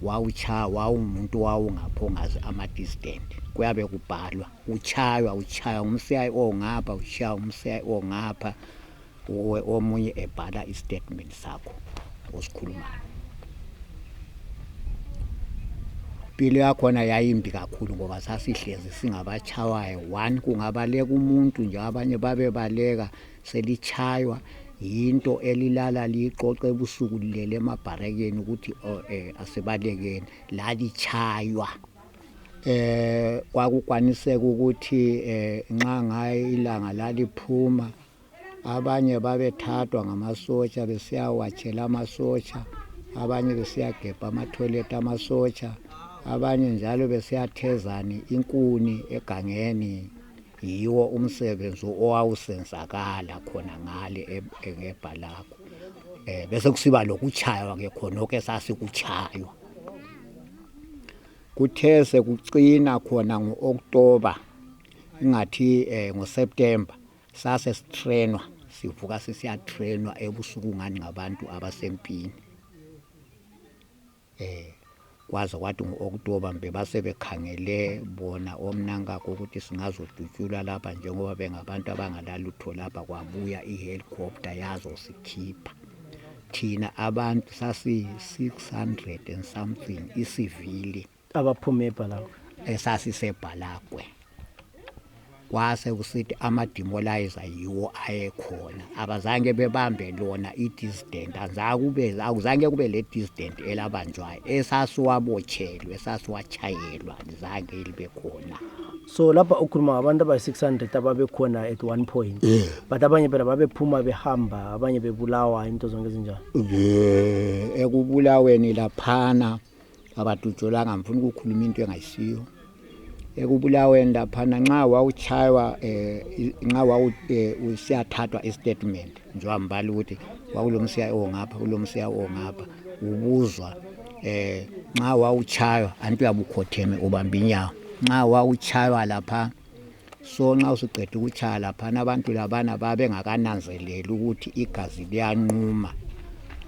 wawuchaya wawumuntu wawungaphongazi ama-dissident kuyabe kubhalwa uchaywa ngumCIO ngapha uchaywa ngumCIO ngapha omunye ebhala istatement sakho osikhulumayo impilo yakhona yayimbi kakhulu ngoba sasihlezi singabachawayo 1 kungabaleka umuntu nje abanye babebaleka selichaywa yinto elilala liqoqe ebusuku lilele emabharekeni ukuthi asibalekeni lalichaywa kwakukwaniseka ukuthi nxa ngaye ilanga laliphuma abanye babethathwa ngamasotsha besiyawatshela amasotsha abanye besiyagebha ama-toilet amasotsha abanye njalo besiyathezani inkuni egangeni yiwo umsebenzi owawusenzakala khona ngale ngeBhalagwe bese kusiba lokuchaywa ke khonoko esasikuchaywa kuthe sekucina khona ngo-October ingathi ngoSeptember sase sitrainwa sivuka sisiyatrainwa ebusuku ngani ngabantu abasempini kwaze kwathi ngo-October bebase bekhangele bona omnankakho ukuthi singazodutshulwa lapha njengoba bengabantu abangalalutho lapha kwabuya i-helicopter yazosikhipha thina abantu sasi-600 and something isivili abaphume eBhalagwe esasiseBhalagwe kwase kusithi ama-demolizer yiwo ayekhona abazange bebambe lona i-dissident akuzange kube le dissident elabanjwayo esasiwabotshelwe esasiwachayelwa lizange libe khona so lapha ukhuluma ngabantu abayi-600 ababekhona at one point but abanye phela babephuma behamba abanye bebulawa into zonke ezinjalo ekubulaweni laphana abadutshulanga ngifuna ukukhuluma into engayisiyo ekubulaweni laphana nxa wawuchaywa usiyathathwa istatement njengoba mbala ukuthi kwakulomCIO ngapha kulomCIO ngapha ubuzwa nxa wawuchaywa antu uyabukhotheme ubamba inyawo nxa wawuchaywa lapha so nxa usuqeda ukuchaya laphana abantu labana babengakananzeleli ukuthi igazi liyanquma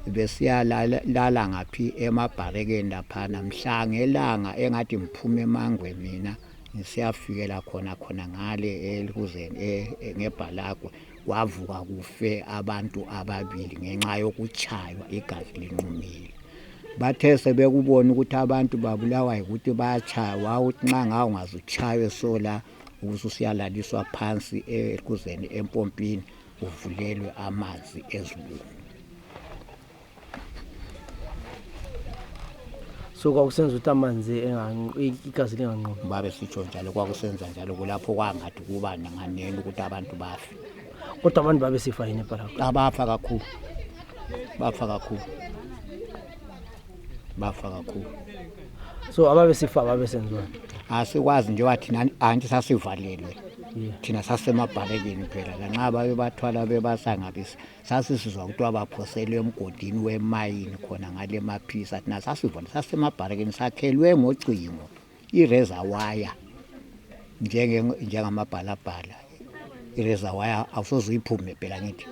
besiyalala ngaphi emabharekeni laphana mhla ngelanga engathi ngiphume eMangwe mina ngisiyafikela khona ngale elikuzeni ngeBhalagwe wavuka kufe abantu ababili ngenxa yokuchaywa igazi linqumile bathe sebekubona ukuthi abantu babulawa ukuthi bayachaya wawuthi nxa ngawo ungazuchaywe sola ususiyalaliswa phansi elikuzeni empompini uvulelwe amanzi ezulwini So kwakusenza ukuthi amanzi igazi linganqobi. Babe sitsho njalo kwakusenza njalo kulapho kwangathi kuba nanganeni ukuthi abantu bafe. Kodwa abantu babe sifa yini eBhalagwe? Abafa kakhulu. Bafa kakhulu. Bafa kakhulu. So ababe sifa babe senziwani? Asikwazi nje wathi anti sasivalelwe. Thina sasemabhalekeni phela lanxa babe bathwala bebasa ngabisi sasisizwa ukuthi abaphoselwe emgodini wemayini khona ngale maphisa thina sasivona sasemabhalekeni sakhelwe ngocingo ireservoir njengamabhalabhala ireservoir awusoze uyiphume phela ngithi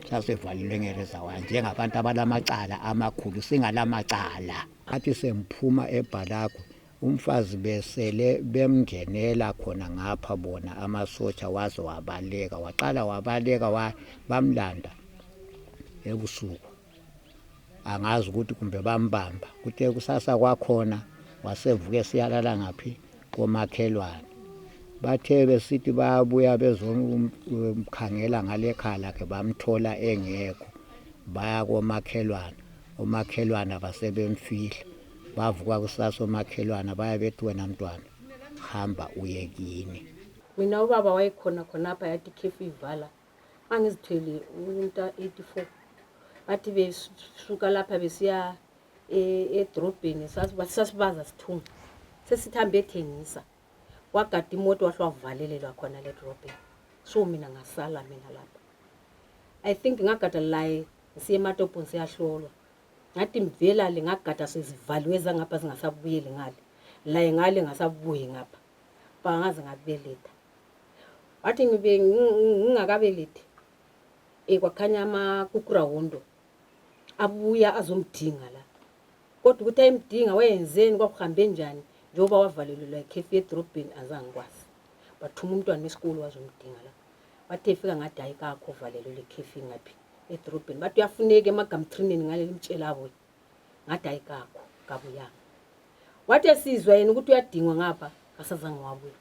sasevalelwe ngereservoir njengabantu abalamacala amakhulu singalamacala athi semphuma eBhalagwe umfazi besele bemngenela khona ngapha bona amasotsha waze wabaleka waqala wabaleka bamlanda ebusuku angazi ukuthi kumbe bambamba kuthe kusasa kwakhona wasevuke siyalala ngaphi komakhelwane bathe besithi bayabuya bezomkhangela ngale khala ke bamthola engekho baya komakhelwane omakhelwane basebemfihla bavuka kusasa omakhelwana baya bethi wena mntwana hamba uye kini. Mina ubaba wayekhona khonapha yathi ikhefu ivala angizithwele umuntu 84 bathi besuka lapha besiya edrobheni sasibaza sithunga sesithambe ethengisa wagada imoto wahle wavalelelwa khona le drobheni so mina ngasala mina lapha I think ngagada laye siye ematoponi siyahlolwa ngathi mvela lengagada sezivaliwe zangapha zingasabuyeli ngale la ngale ngasabuye ngapha bangaze ngabeletha wathi ngibe ngingakabelethe kwakhanya ama Gukurahundi abuya azomdinga la kodwa ukuthi ayimdinga wayenzeni kwakuhambe njani njoba wavalelelwa ikhefi edrobheni azangikwazi bathuma umntwana esikole wazomdinga la bathe efika ngathi ayikakho valelelwe ikhefi ngaphi edrobheni bathi uyafuneka emagamtrineni ngale limtshela abo ngathi ayikakho kabuya wathi esizwa yena ukuthi uyadingwa ngapha kasazange wabuya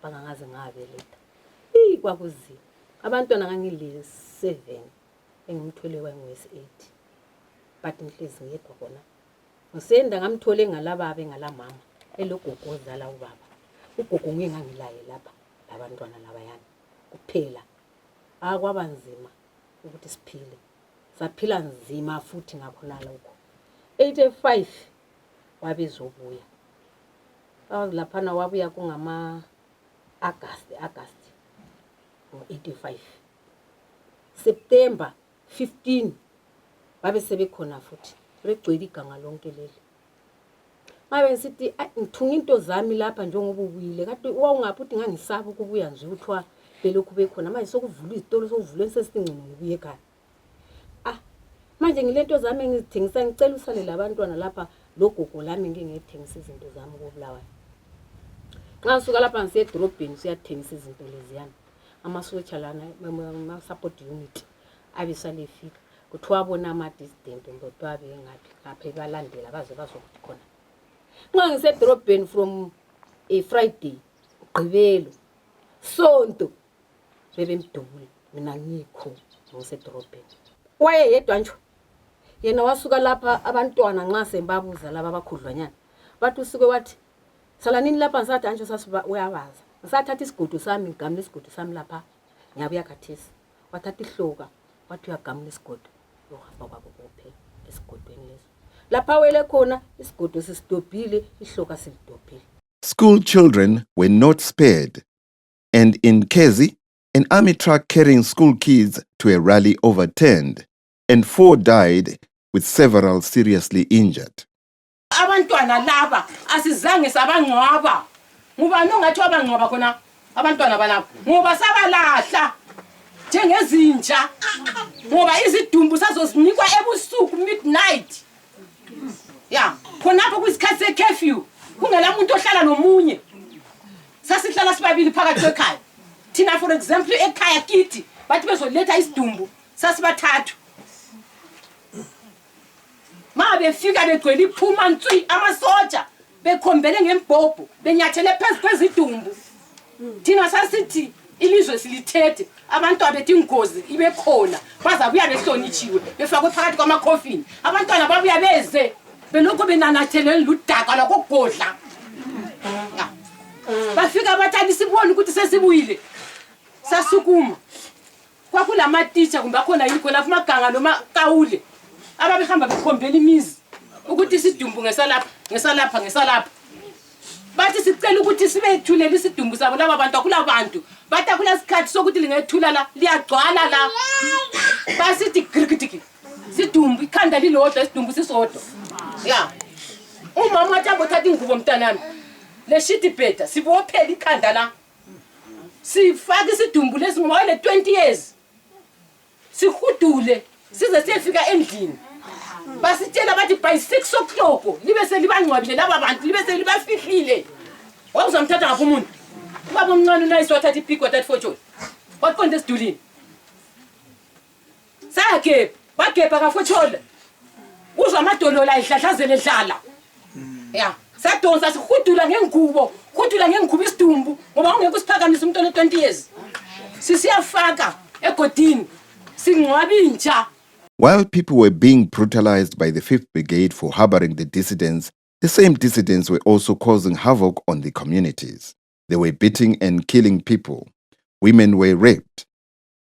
bangangaze ngabeletha kwakuziwa abantwana ngangile 7 engimthole wayengwesi 8 but inhlizi ngedwa khona ngisenda ngamthole ngalababe ngalamama elogogo zala ubaba ugogo ngingangilaye lapha labantwana labayana kuphela akwabanzima ukuthi siphile saphila nzima futhi ngakhona lokho 85 wabezobuya lapha na wabuya kungama August 85 September 15 babe sebekhona futhi begcwele iganga lonke leli mabe sithi ngithunga into zami lapha njengoba ubuyile kade wawungaphuthi ngangisaba ukubuya nje uthwa belokhu bekhona manje sokuvula izitolo sokuvuleni sesingcino ngibuye ekhaya manje ngilento zami engizithengisa ngicela usale labantwana lapha logogo lami ngingethengisa izinto zami kubulawayo nxa suka lapha ngise edrobheni siyathengisa izinto leziyana amasotsha lana ama support unit abisalefika kuthiwa bona ama dissident ngotwa bengathi ngaphe balandela baze bazokuthi khona nxa ngise edrobheni from a Friday ugqibelo sonto bebemdubule mina ngikho ngosedrobheni waye yedwa nje yena wasuka lapha abantwana nxa sembabuza laba abakhudlwanyana bathi usuke wathi salanini lapha ngisathi anjho sasiba uyabaza ngisathatha isigodo sami ngigamla isigodo sami lapha ngiyabuya khathesi wathatha ihloka wathi uyagamla isigodo yohamba kwabo kuphela esigodweni leso lapha wele khona isigodo sisidobhile ihloka silidobhile. School children were not spared, and in Kezi, an army truck carrying school kids to a rally overturned, and 4 died, with several seriously injured. Abantwana laba asizange sabangcwaba ngubani ongathi wabangcwaba khona abantwana balapha ngoba sabalahla njengezinja ngoba izidumbu sazozinikwa ebusuku midnight khonapho kwisikhathi securfew kungela umuntu ohlala nomunye sasihlala sibabili phakathi kwekhaya thina for example ekhaya kithi bathi bezoletha isidumbu sasibathathu ma befika begcwele iphuma ntswi amasoja bekhombele ngembhobho benyathele phezu kwezidumbu thina sasithi ilizwe silithethe abantu abethi ingozi ibe khona bazabuya behlonitshiwe befakwe phakathi kwamakhofini abantwana babuya beze beloko benanathele ludaka lokugudla bafika bathanda sibona ukuthi sesibuyile sasukuma kwakulama teacher kumbe akhona yikho lapha maganga noma kawule ababehamba bekhombela imizi ukuthi sidumbu ngesalapha bathi sicela ukuthi sibethulela isidumbu sabo laba bantu akulabantu bathi akulasikhathi sokuthi lingethula la liyagcwala la basithi grikitiki sidumbu ikhanda lilodwa isidumbu sisodwa ya umama wathi abothatha ingubo mntanami le shiti beta sibophela ikhanda la sifaka isidumbu lesingwele 20 years sihudule size siyefika endlini basitshela bathi by 6 o'clock libe selibangcwabile laba bantu libe selibafihlile wawuzamthatha ngapha umuntu ubaba omncane unayisi wathatha iphiko wathatha fortune waqonda esidulini sakhe bagebha kafortune uzwa amadolola ayidlahlazele edlala ya sadonsa sihudula ngengubo isidumbu ngoba ungeke usiphakamisa umuntu one 20 years sisiyafaka egodini singcwabintsha. While people were being brutalized by the 5th Brigade for harboring the dissidents, the same dissidents were also causing havoc on the communities. They were beating and killing people. Women were raped.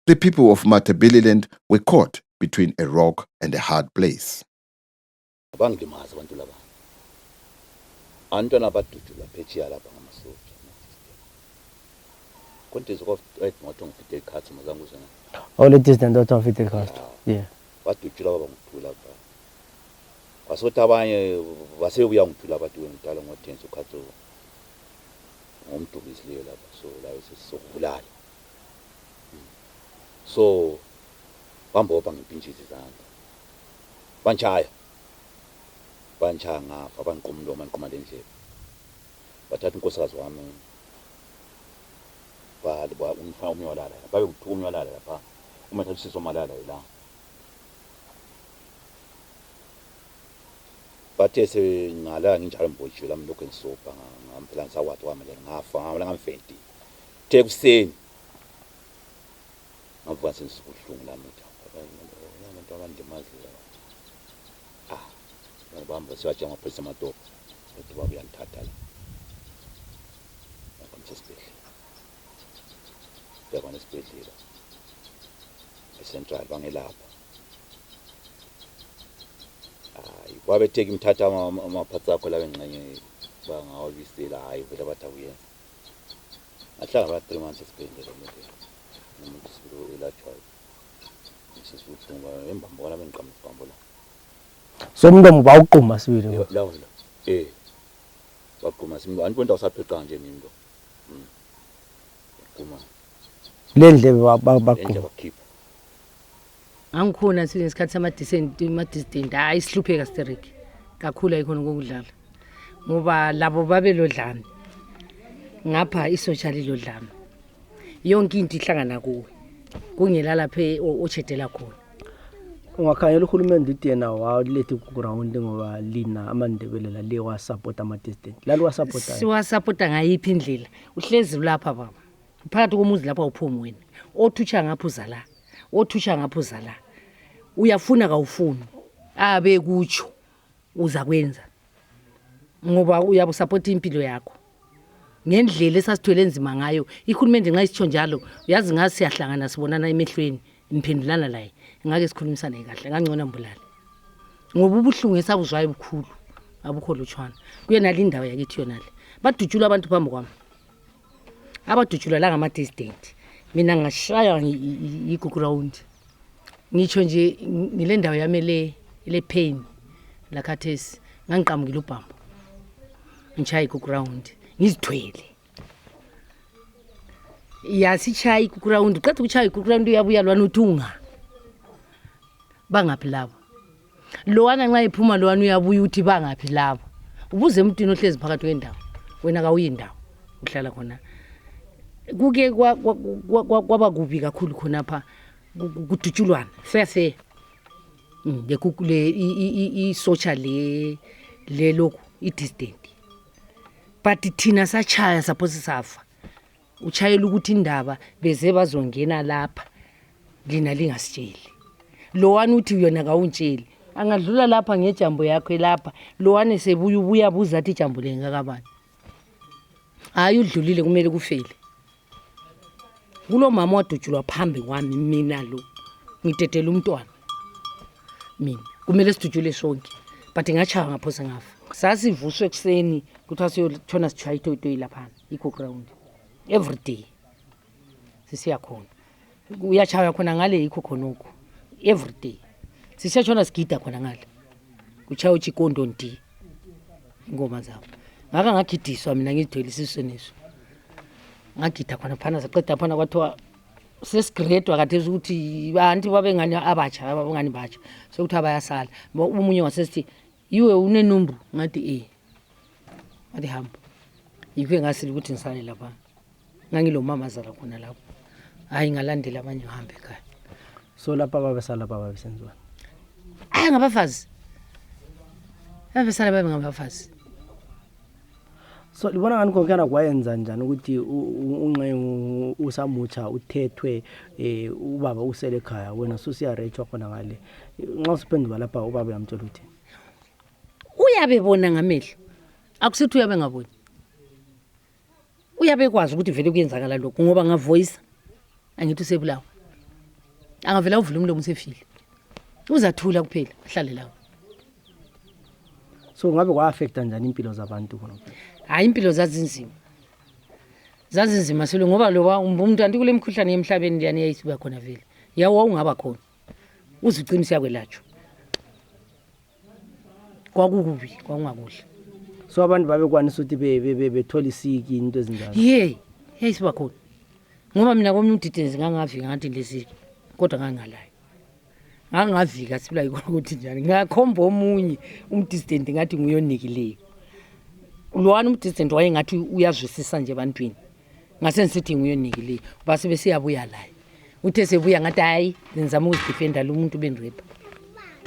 The people of Matabeleland were caught between a rock and a hard place. All it is and don't fit the cost. Yeah. Batutshula bangithula ba basothi abanye basebuya ngithula abantu ngidala ngo10 ukhatho ngomdukisileyo lapha so la sesokubulala so bambopha ngempintshisi zami banchaya ngafa bangiqumloma ngiqoma lendlela bathatha inkosikazi wami ba umfana umyolala babe ngithuka umyolala lapha uma thatha sisomalala la bathe sengala nginjalo mbotshwe lami lokho engisopa ngampela ngisakwathi kwami ngafa ngala ngamfenti tekuseni ngavuka sesikuhlungu lami abantu abandimaziyo bamba siwatsha ngaphansi amatopo ethi babuya ngithatha la ngomsesibhedlela yakona esibhedlela eCentral bangelapha wabe take imthatha amaphatsi akho la engxenye bangawabisela hayi vele bathi akuyenza ahlala ba 3 months esibhedlela umuntu sibilo elajwayo sisuthunga embambo la bengiqhamuka ibambo la so umntu bawuquma sibili la baquma simlo anti kwenta usapheqa nje nimlo kuma lendle baquma angikhona sinesikhathi sama-dissident hayi sihlupheka Stereki kakhulu ayikhona ngokudlala ngoba labo babelodlana ngapha isocial lodlana yonke into ihlangana kuwe kungelala phe ochedela khona ungakhanyela uhulumende ithi yena walethe Gukurahundi ngoba lina amandebele la le wa support ama-dissident lali wa support siwasupporta ngayiphi indlela uhlezi lapha baba phakathi komuzi lapha uphuma wena othutsha ngapha uzala othutsha ngapha uzala uyafuna kawufuni abe kutsho uza kwenza ngoba uyabusupport impilo yakho ngendlela esasithwele enzima ngayo ihulumende nxa isitsho njalo uyazi ngathi siyahlangana sibonana emehlweni imphendulana laye ngake sikhulumisane kahle ngangcona mbulala ngoba ubuhlungu esabuzwayo bukhulu abukho lutshwana kuyena lindawo yakithi yonale badutshula abantu phambi kwami abadutshula la ngama-dissident mina ngashaya iGukurahundi ngitsho nje ngile ndawo yami le pain la khathesi ngangiqamukile ubhambo ngishaya iGukurahundi ngizithwele yasichaya iGukurahundi qeda ukuchaya iGukurahundi uyabuya lwana uthunga bangaphi labo lowana nxa iphuma lowana uyabuya uthi bangaphi labo ubuze emntwini ohlezi phakathi kwendawo wena kawuyindawo uhlala khona kuke kwaba kubi kakhulu khonapha kudutshulwana fair ngekukule i-social le lokhu i-distant but thina sachaya suppose safa uchayela ukuthi indaba beze bazongena lapha lina lingasitsheli lo wani uthi yona kawuntsheli angadlula lapha ngejambo yakho lapha lowane sebuya ubuya buza athi ijambo lengakabani hayi udlulile kumele kufele kulo mama wadutshulwa phambi kwami mina lo ngidedela umntwana mina kumele sidutshule sonke but ngachaya ngaphosa ngafa sasivuswe ekseni kuthiwa siyotshona sitshaya itoyitoyi laphana Gukurahundi every day sisiya khona uyachaya khona ngale yikho khonoko every day sisiyatshona sigida khona ngale kuchaya uchikondo nti ingoma zabo ngaka ngagidiswa mina ngidwele isisoneso ngagida khona phana saqeda phana kwathiwa sesigredwa kade ukuthi bantu babengani abatsha abangani batsha sokuthi abayasala umunye wasesithi yiwe unenumbu ngathi ngathi hamba yikho ngasile ukuthi ngisale lapha ngangilo mama zala khona lapho hayi ngalandela abanye ngihambe ekhaya so lapha babesala babesenziwa ngabafazi abesala babengabafazi so libona ngani konkana kwayenza njani ukuthi unqengu usamutsha uthethwe ubaba usele ekhaya wena susiyarechwa khona ngale nxa usiphendula lapha ubaba uyamtshela uthi uyabe bona ngamehlo akusithi uyabe ngaboni uyabe kwazi ukuthi vele kuyenzakala lokho ngoba ngavoice angithi usebulawa angavela uvula umlomo usefile uzathula kuphela ahlale lawo so ngabe kwa-affecta njani impilo zabantu khona hayi impilo zazinzima silo ngoba loba umuntu anti kule mkhuhlane emhlabeni liyani yayisiba khona vele yawo ungaba khona uziqinisa yakwelatshwa kwakukubi kwakungakuhle so abantu babekwanisa ukuthi bethola isiki into ezinjalo yayisiba khona ngoba mina kwami umdidenzi ngangavika ngathi lesiki kodwa ngangalayo ngangavika sibula yikho ukuthi njani ngakhomba omunye umdistant ngathi nguyonikileyo lwana umdistant wayengathi uyazwisisa nje ebantwini ngase ngisithi nguyonikileyo base besiyabuya la uthe sebuya ngathi hayi ngizama ukuzidefenda lo muntu benirepha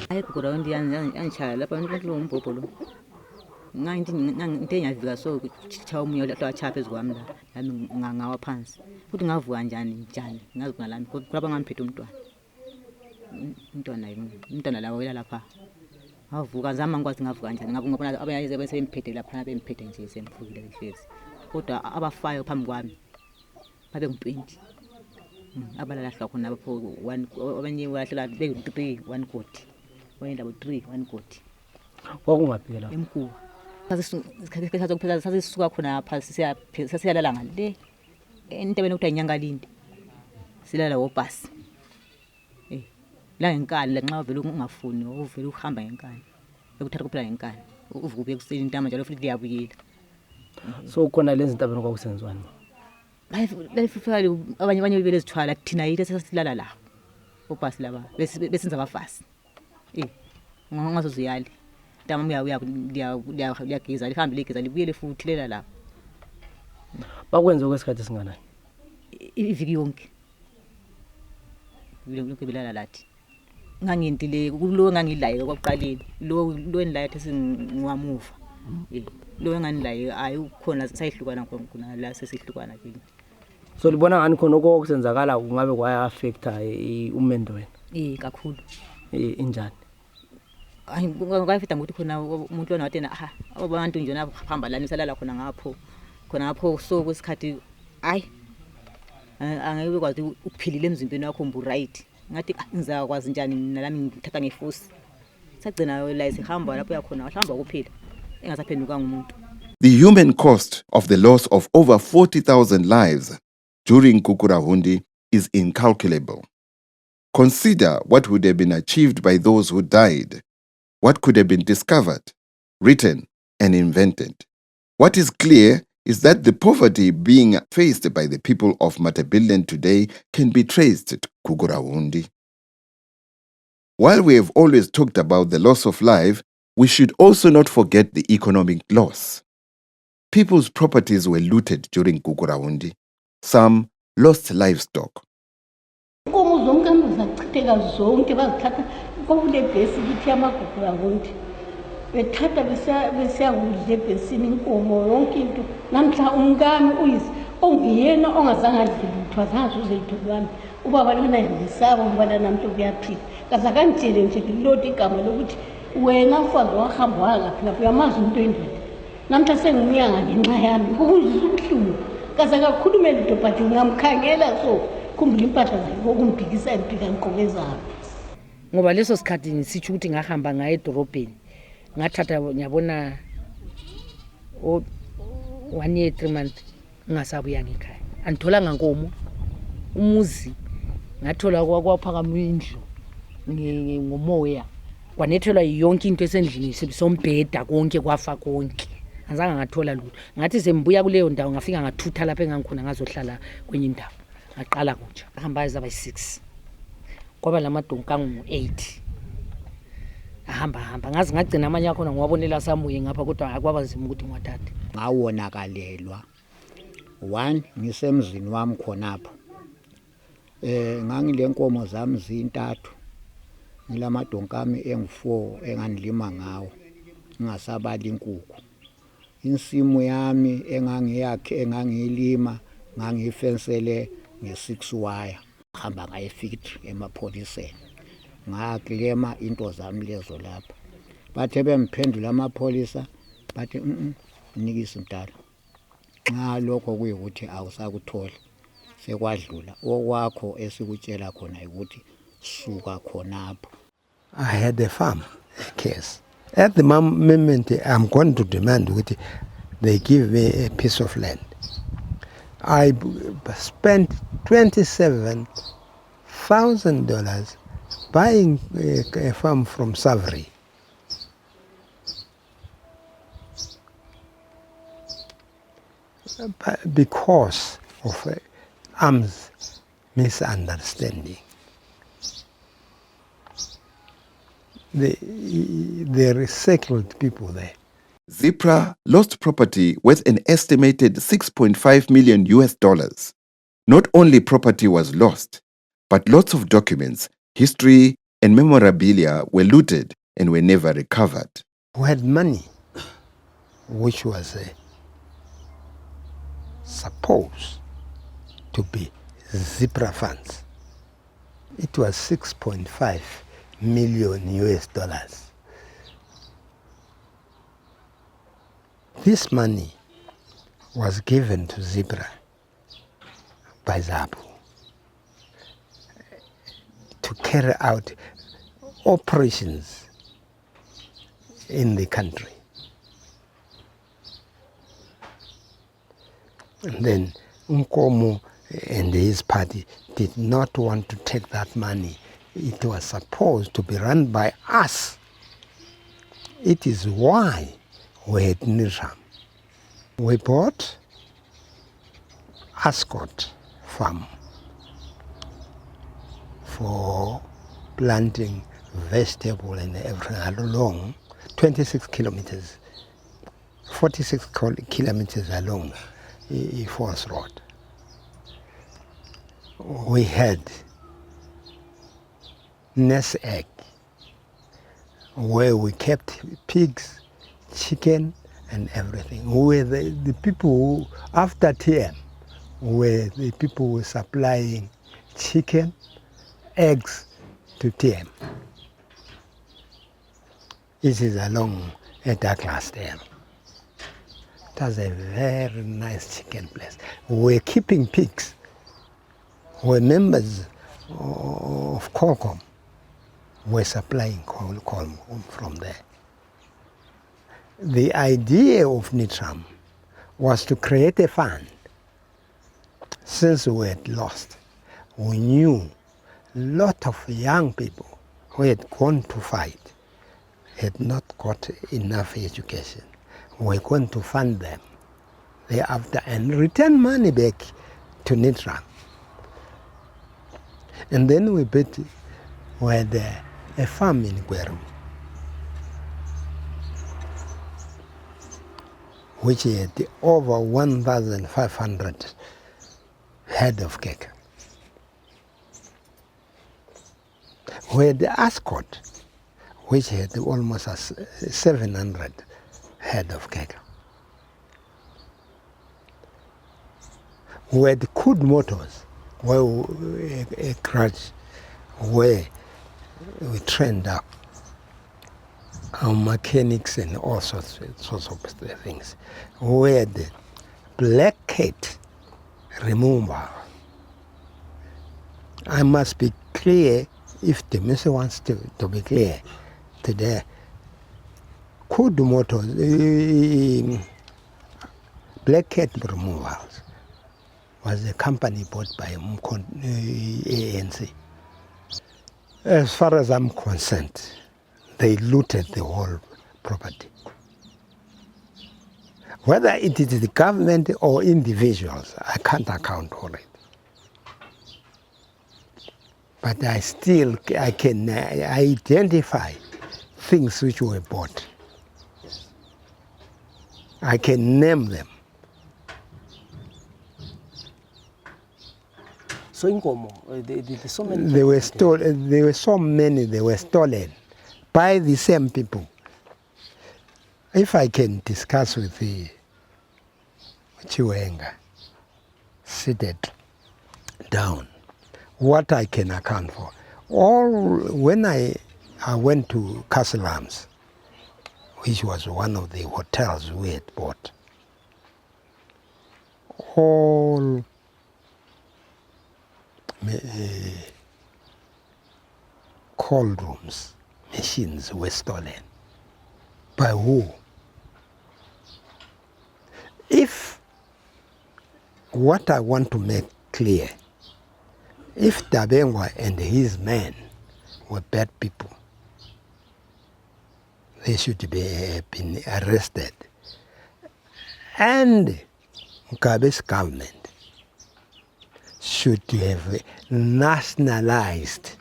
hayi Gukurahundi yangichaya lapha lo umbhobho lo ngathi ngiyavika so cha umunye la cha phezu kwami la yami ngawa phansi futhi ngavuka njani ngazivuka lami kodwa ngamphethe umntwana lawo wela lapha ngavuka zama ngikwazi ngavuka njani ngabona abanye bemphethe lapha bemphethe nje semfukile ehlezi kodwa abafayo phambi kwami babe ngu20 abalalahlwa khona lapho abanye bahlala be3 1 koti wayenda bo3 1 koti kwakungaphi lapho emkuwa isikhathi sokuphela sasisuka khona phasi siyalala ngale entabeni ukuthi inyanga linde silala wobhasi la ngenkani la nxa vele ungafuni uvele uhamba ngenkani ekuthatha kuphela ngenkani uvuka ubuye kuseni intama njalo futhi liyabuyela so khona lezi ntabeni kwakusenziwani bayifufali abanye belezithwala thina yithe sesilala la obhasi laba besenza abafasi ngazoziyali ntama uyageza lihambe ligeza libuyele futhi lela la bakwenza kwesikhathi singanani iviki yonke bilala lathi ngangintile kulo ngangilaye kwakuqaleni lo enlaye ethi singiwamuva lo enganilaye ayi ukhona sayihlukana khona la sesihlukana kini so libona ngani khona okusenzakala kungabe kwaya affecta umendo wena kakhulu injani hayi ngayifita ngokuthi khona umuntu lona wathena abantu nje nahamba lana isalala khona ngapho so kwesikhathi hayi angeke kwazi ukuphilile emzimbeni wakho mbu right ngathi ngizakwazi njani nalami ngithatha ngeforce sagcina la sihamba lapho yakhona wahamba kuphela engasaphenduka ngumuntu. The human cost of the loss of over 40,000 lives during Gukurahundi is incalculable. Consider what would have been achieved by those who died, what could have been discovered, written, and invented. What is clear is that the poverty being faced by the people of Matabeleland today can be traced to Gukurahundi. While we have always talked about the loss of life, we should also not forget the economic loss. People's properties were looted during Gukurahundi. Some lost livestock. bethatha besiya kudla ebhesini inkomo yonke into namhla umkami ongiyena ongazange adlule lutho azange azuze lutho lwami ubaba lona ngisaba ngibana namhla kuyaphila kaze akangitshele nje ngilodi igama lokuthi wena mfazi wahamba wangaphi lapho uyamazi umuntu oyindoda namhla senginyanga ngenxa yami ukuzisa ubuhlungu kaze akakhulume lutho but ngamkhangela so khumbula impahla zakhe okumbhikisa empika ngiqokezana ngoba leso sikhathi ngisitsho ukuthi ngahamba ngaye edorobheni ngathatha ngiyabona 1 year 3 months ngingasabuya ngekhaya anditholanga nkomo umuzi ngathola kwaphakama indlu ngomoya kwanethelwa yonke into esendlini sombheda konke kwafa konke azange ngathola lutho ngathi sembuya kuleyo ndawo ngafika ngathutha lapha engangikhona ngazohlala kwenye indawo ngaqala kutsha ahamba izaba 6 kwaba lamadonka ngu8 ahamba ngazi ngagcina amanye akhona ngiwabonela samuye ngapha kodwa akwaba nzima ukuthi ngiwathathe ngawonakalelwa 1 ngisemzini wami khonapho ngangilenkomo zami zintathu ngilamadonkami engu4 enganilima ngawo ngingasabali inkukhu insimu yami engangiyilima ngangifensele nge6 wire hamba ngaye factory emapholiseni ngaklema into zami lezo lapha bathe bemphendula amapholisa bathi unikisa umntana nxa lokho kuyikuthi awusakuthola sekwadlula okwakho esikutshela khona ukuthi suka khonapho. I had a farm case. At the moment, I'm going to demand that they give me a piece of land. I spent $27,000 buying a farm from Savary. Because of arms misunderstanding. They recycled people there. Zipra lost property worth an estimated $6.5 million. Not only property was lost, but lots of documents, history, and memorabilia were looted and were never recovered. We had money, which was supposed to be Zipra funds. It was $6.5 million. This money was given to Zipra by Zabu to carry out operations in the country. And then Nkomo and his party did not want to take that money. It was supposed to be run by us. It is why we had Nizam. We bought Ascot farm for planting vegetable and everything along 26 kilometers, 46 kilometers along the Forest Road. We had nest egg where we kept pigs, chicken, and everything. We were the people who, after TM, were the people who were supplying chicken, eggs to TM. This is along a Douglas Dam. It was a very nice chicken place. We were keeping pigs. We were members of Qualcomm. We were supplying Qualcomm from there. The idea of NITRAM was to create a fund. Since we had lost, we knew a lot of young people who had gone to fight had not got enough education. We're going to fund them thereafter and return money back to NITRAM. And then we had a farm in Gweru, which had over 1,500 head of cattle. We had the Ascot, which had almost 700 head of cattle. where the crude motors were a crutch where we trained up our mechanics and all sorts of things, where the black cat removal. I must be clear, if the minister wants to be clear today. Crude motors, black cat removals was a company bought by ANC. As far as I'm concerned, they looted the whole property. Whether it is the government or individuals, I can't account for it. But I can identify things which were bought. I can name them. So in Gomo, so many. They were stolen. There were so many. They were stolen by the same people. If I can discuss with the Chiwenga, seated down, what I can account for. When I went to Castle Arms, which was one of the hotels we had bought, all cold rooms, machines were stolen. By who? If what I want to make clear, if Dabengwa and his men were bad people, they should be been arrested. And Mugabe's government should have nationalized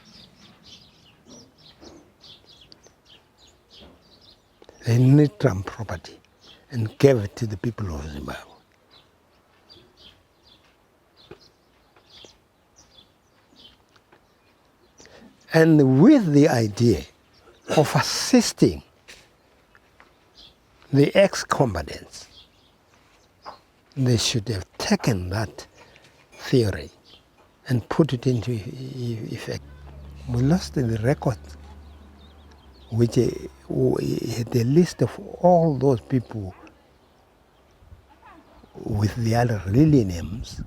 the Nitram property and gave it to the people of Zimbabwe. And with the idea of assisting the ex-combatants, they should have taken that theory and put it into effect. We lost the record, which had a list of all those people with their real names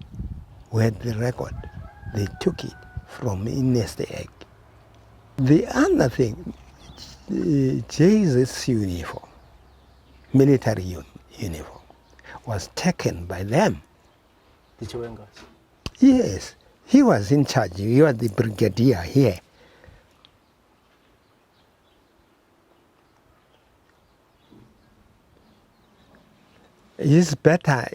who had the record. They took it from Nest Egg. The other thing, Jesus' uniform, military uniform, was taken by them. The Chiwengas? Yes, he was in charge. He was the brigadier here. It's better.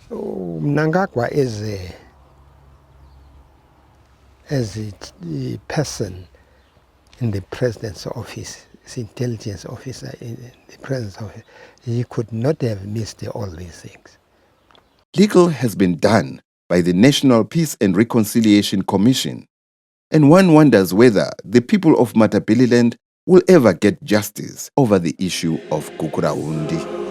Mnangagwa is a person in the president's office, his intelligence officer in the president's office. He could not have missed all these things. Little has been done by the National Peace and Reconciliation Commission, and one wonders whether the people of Matabeleland will ever get justice over the issue of Gukurahundi.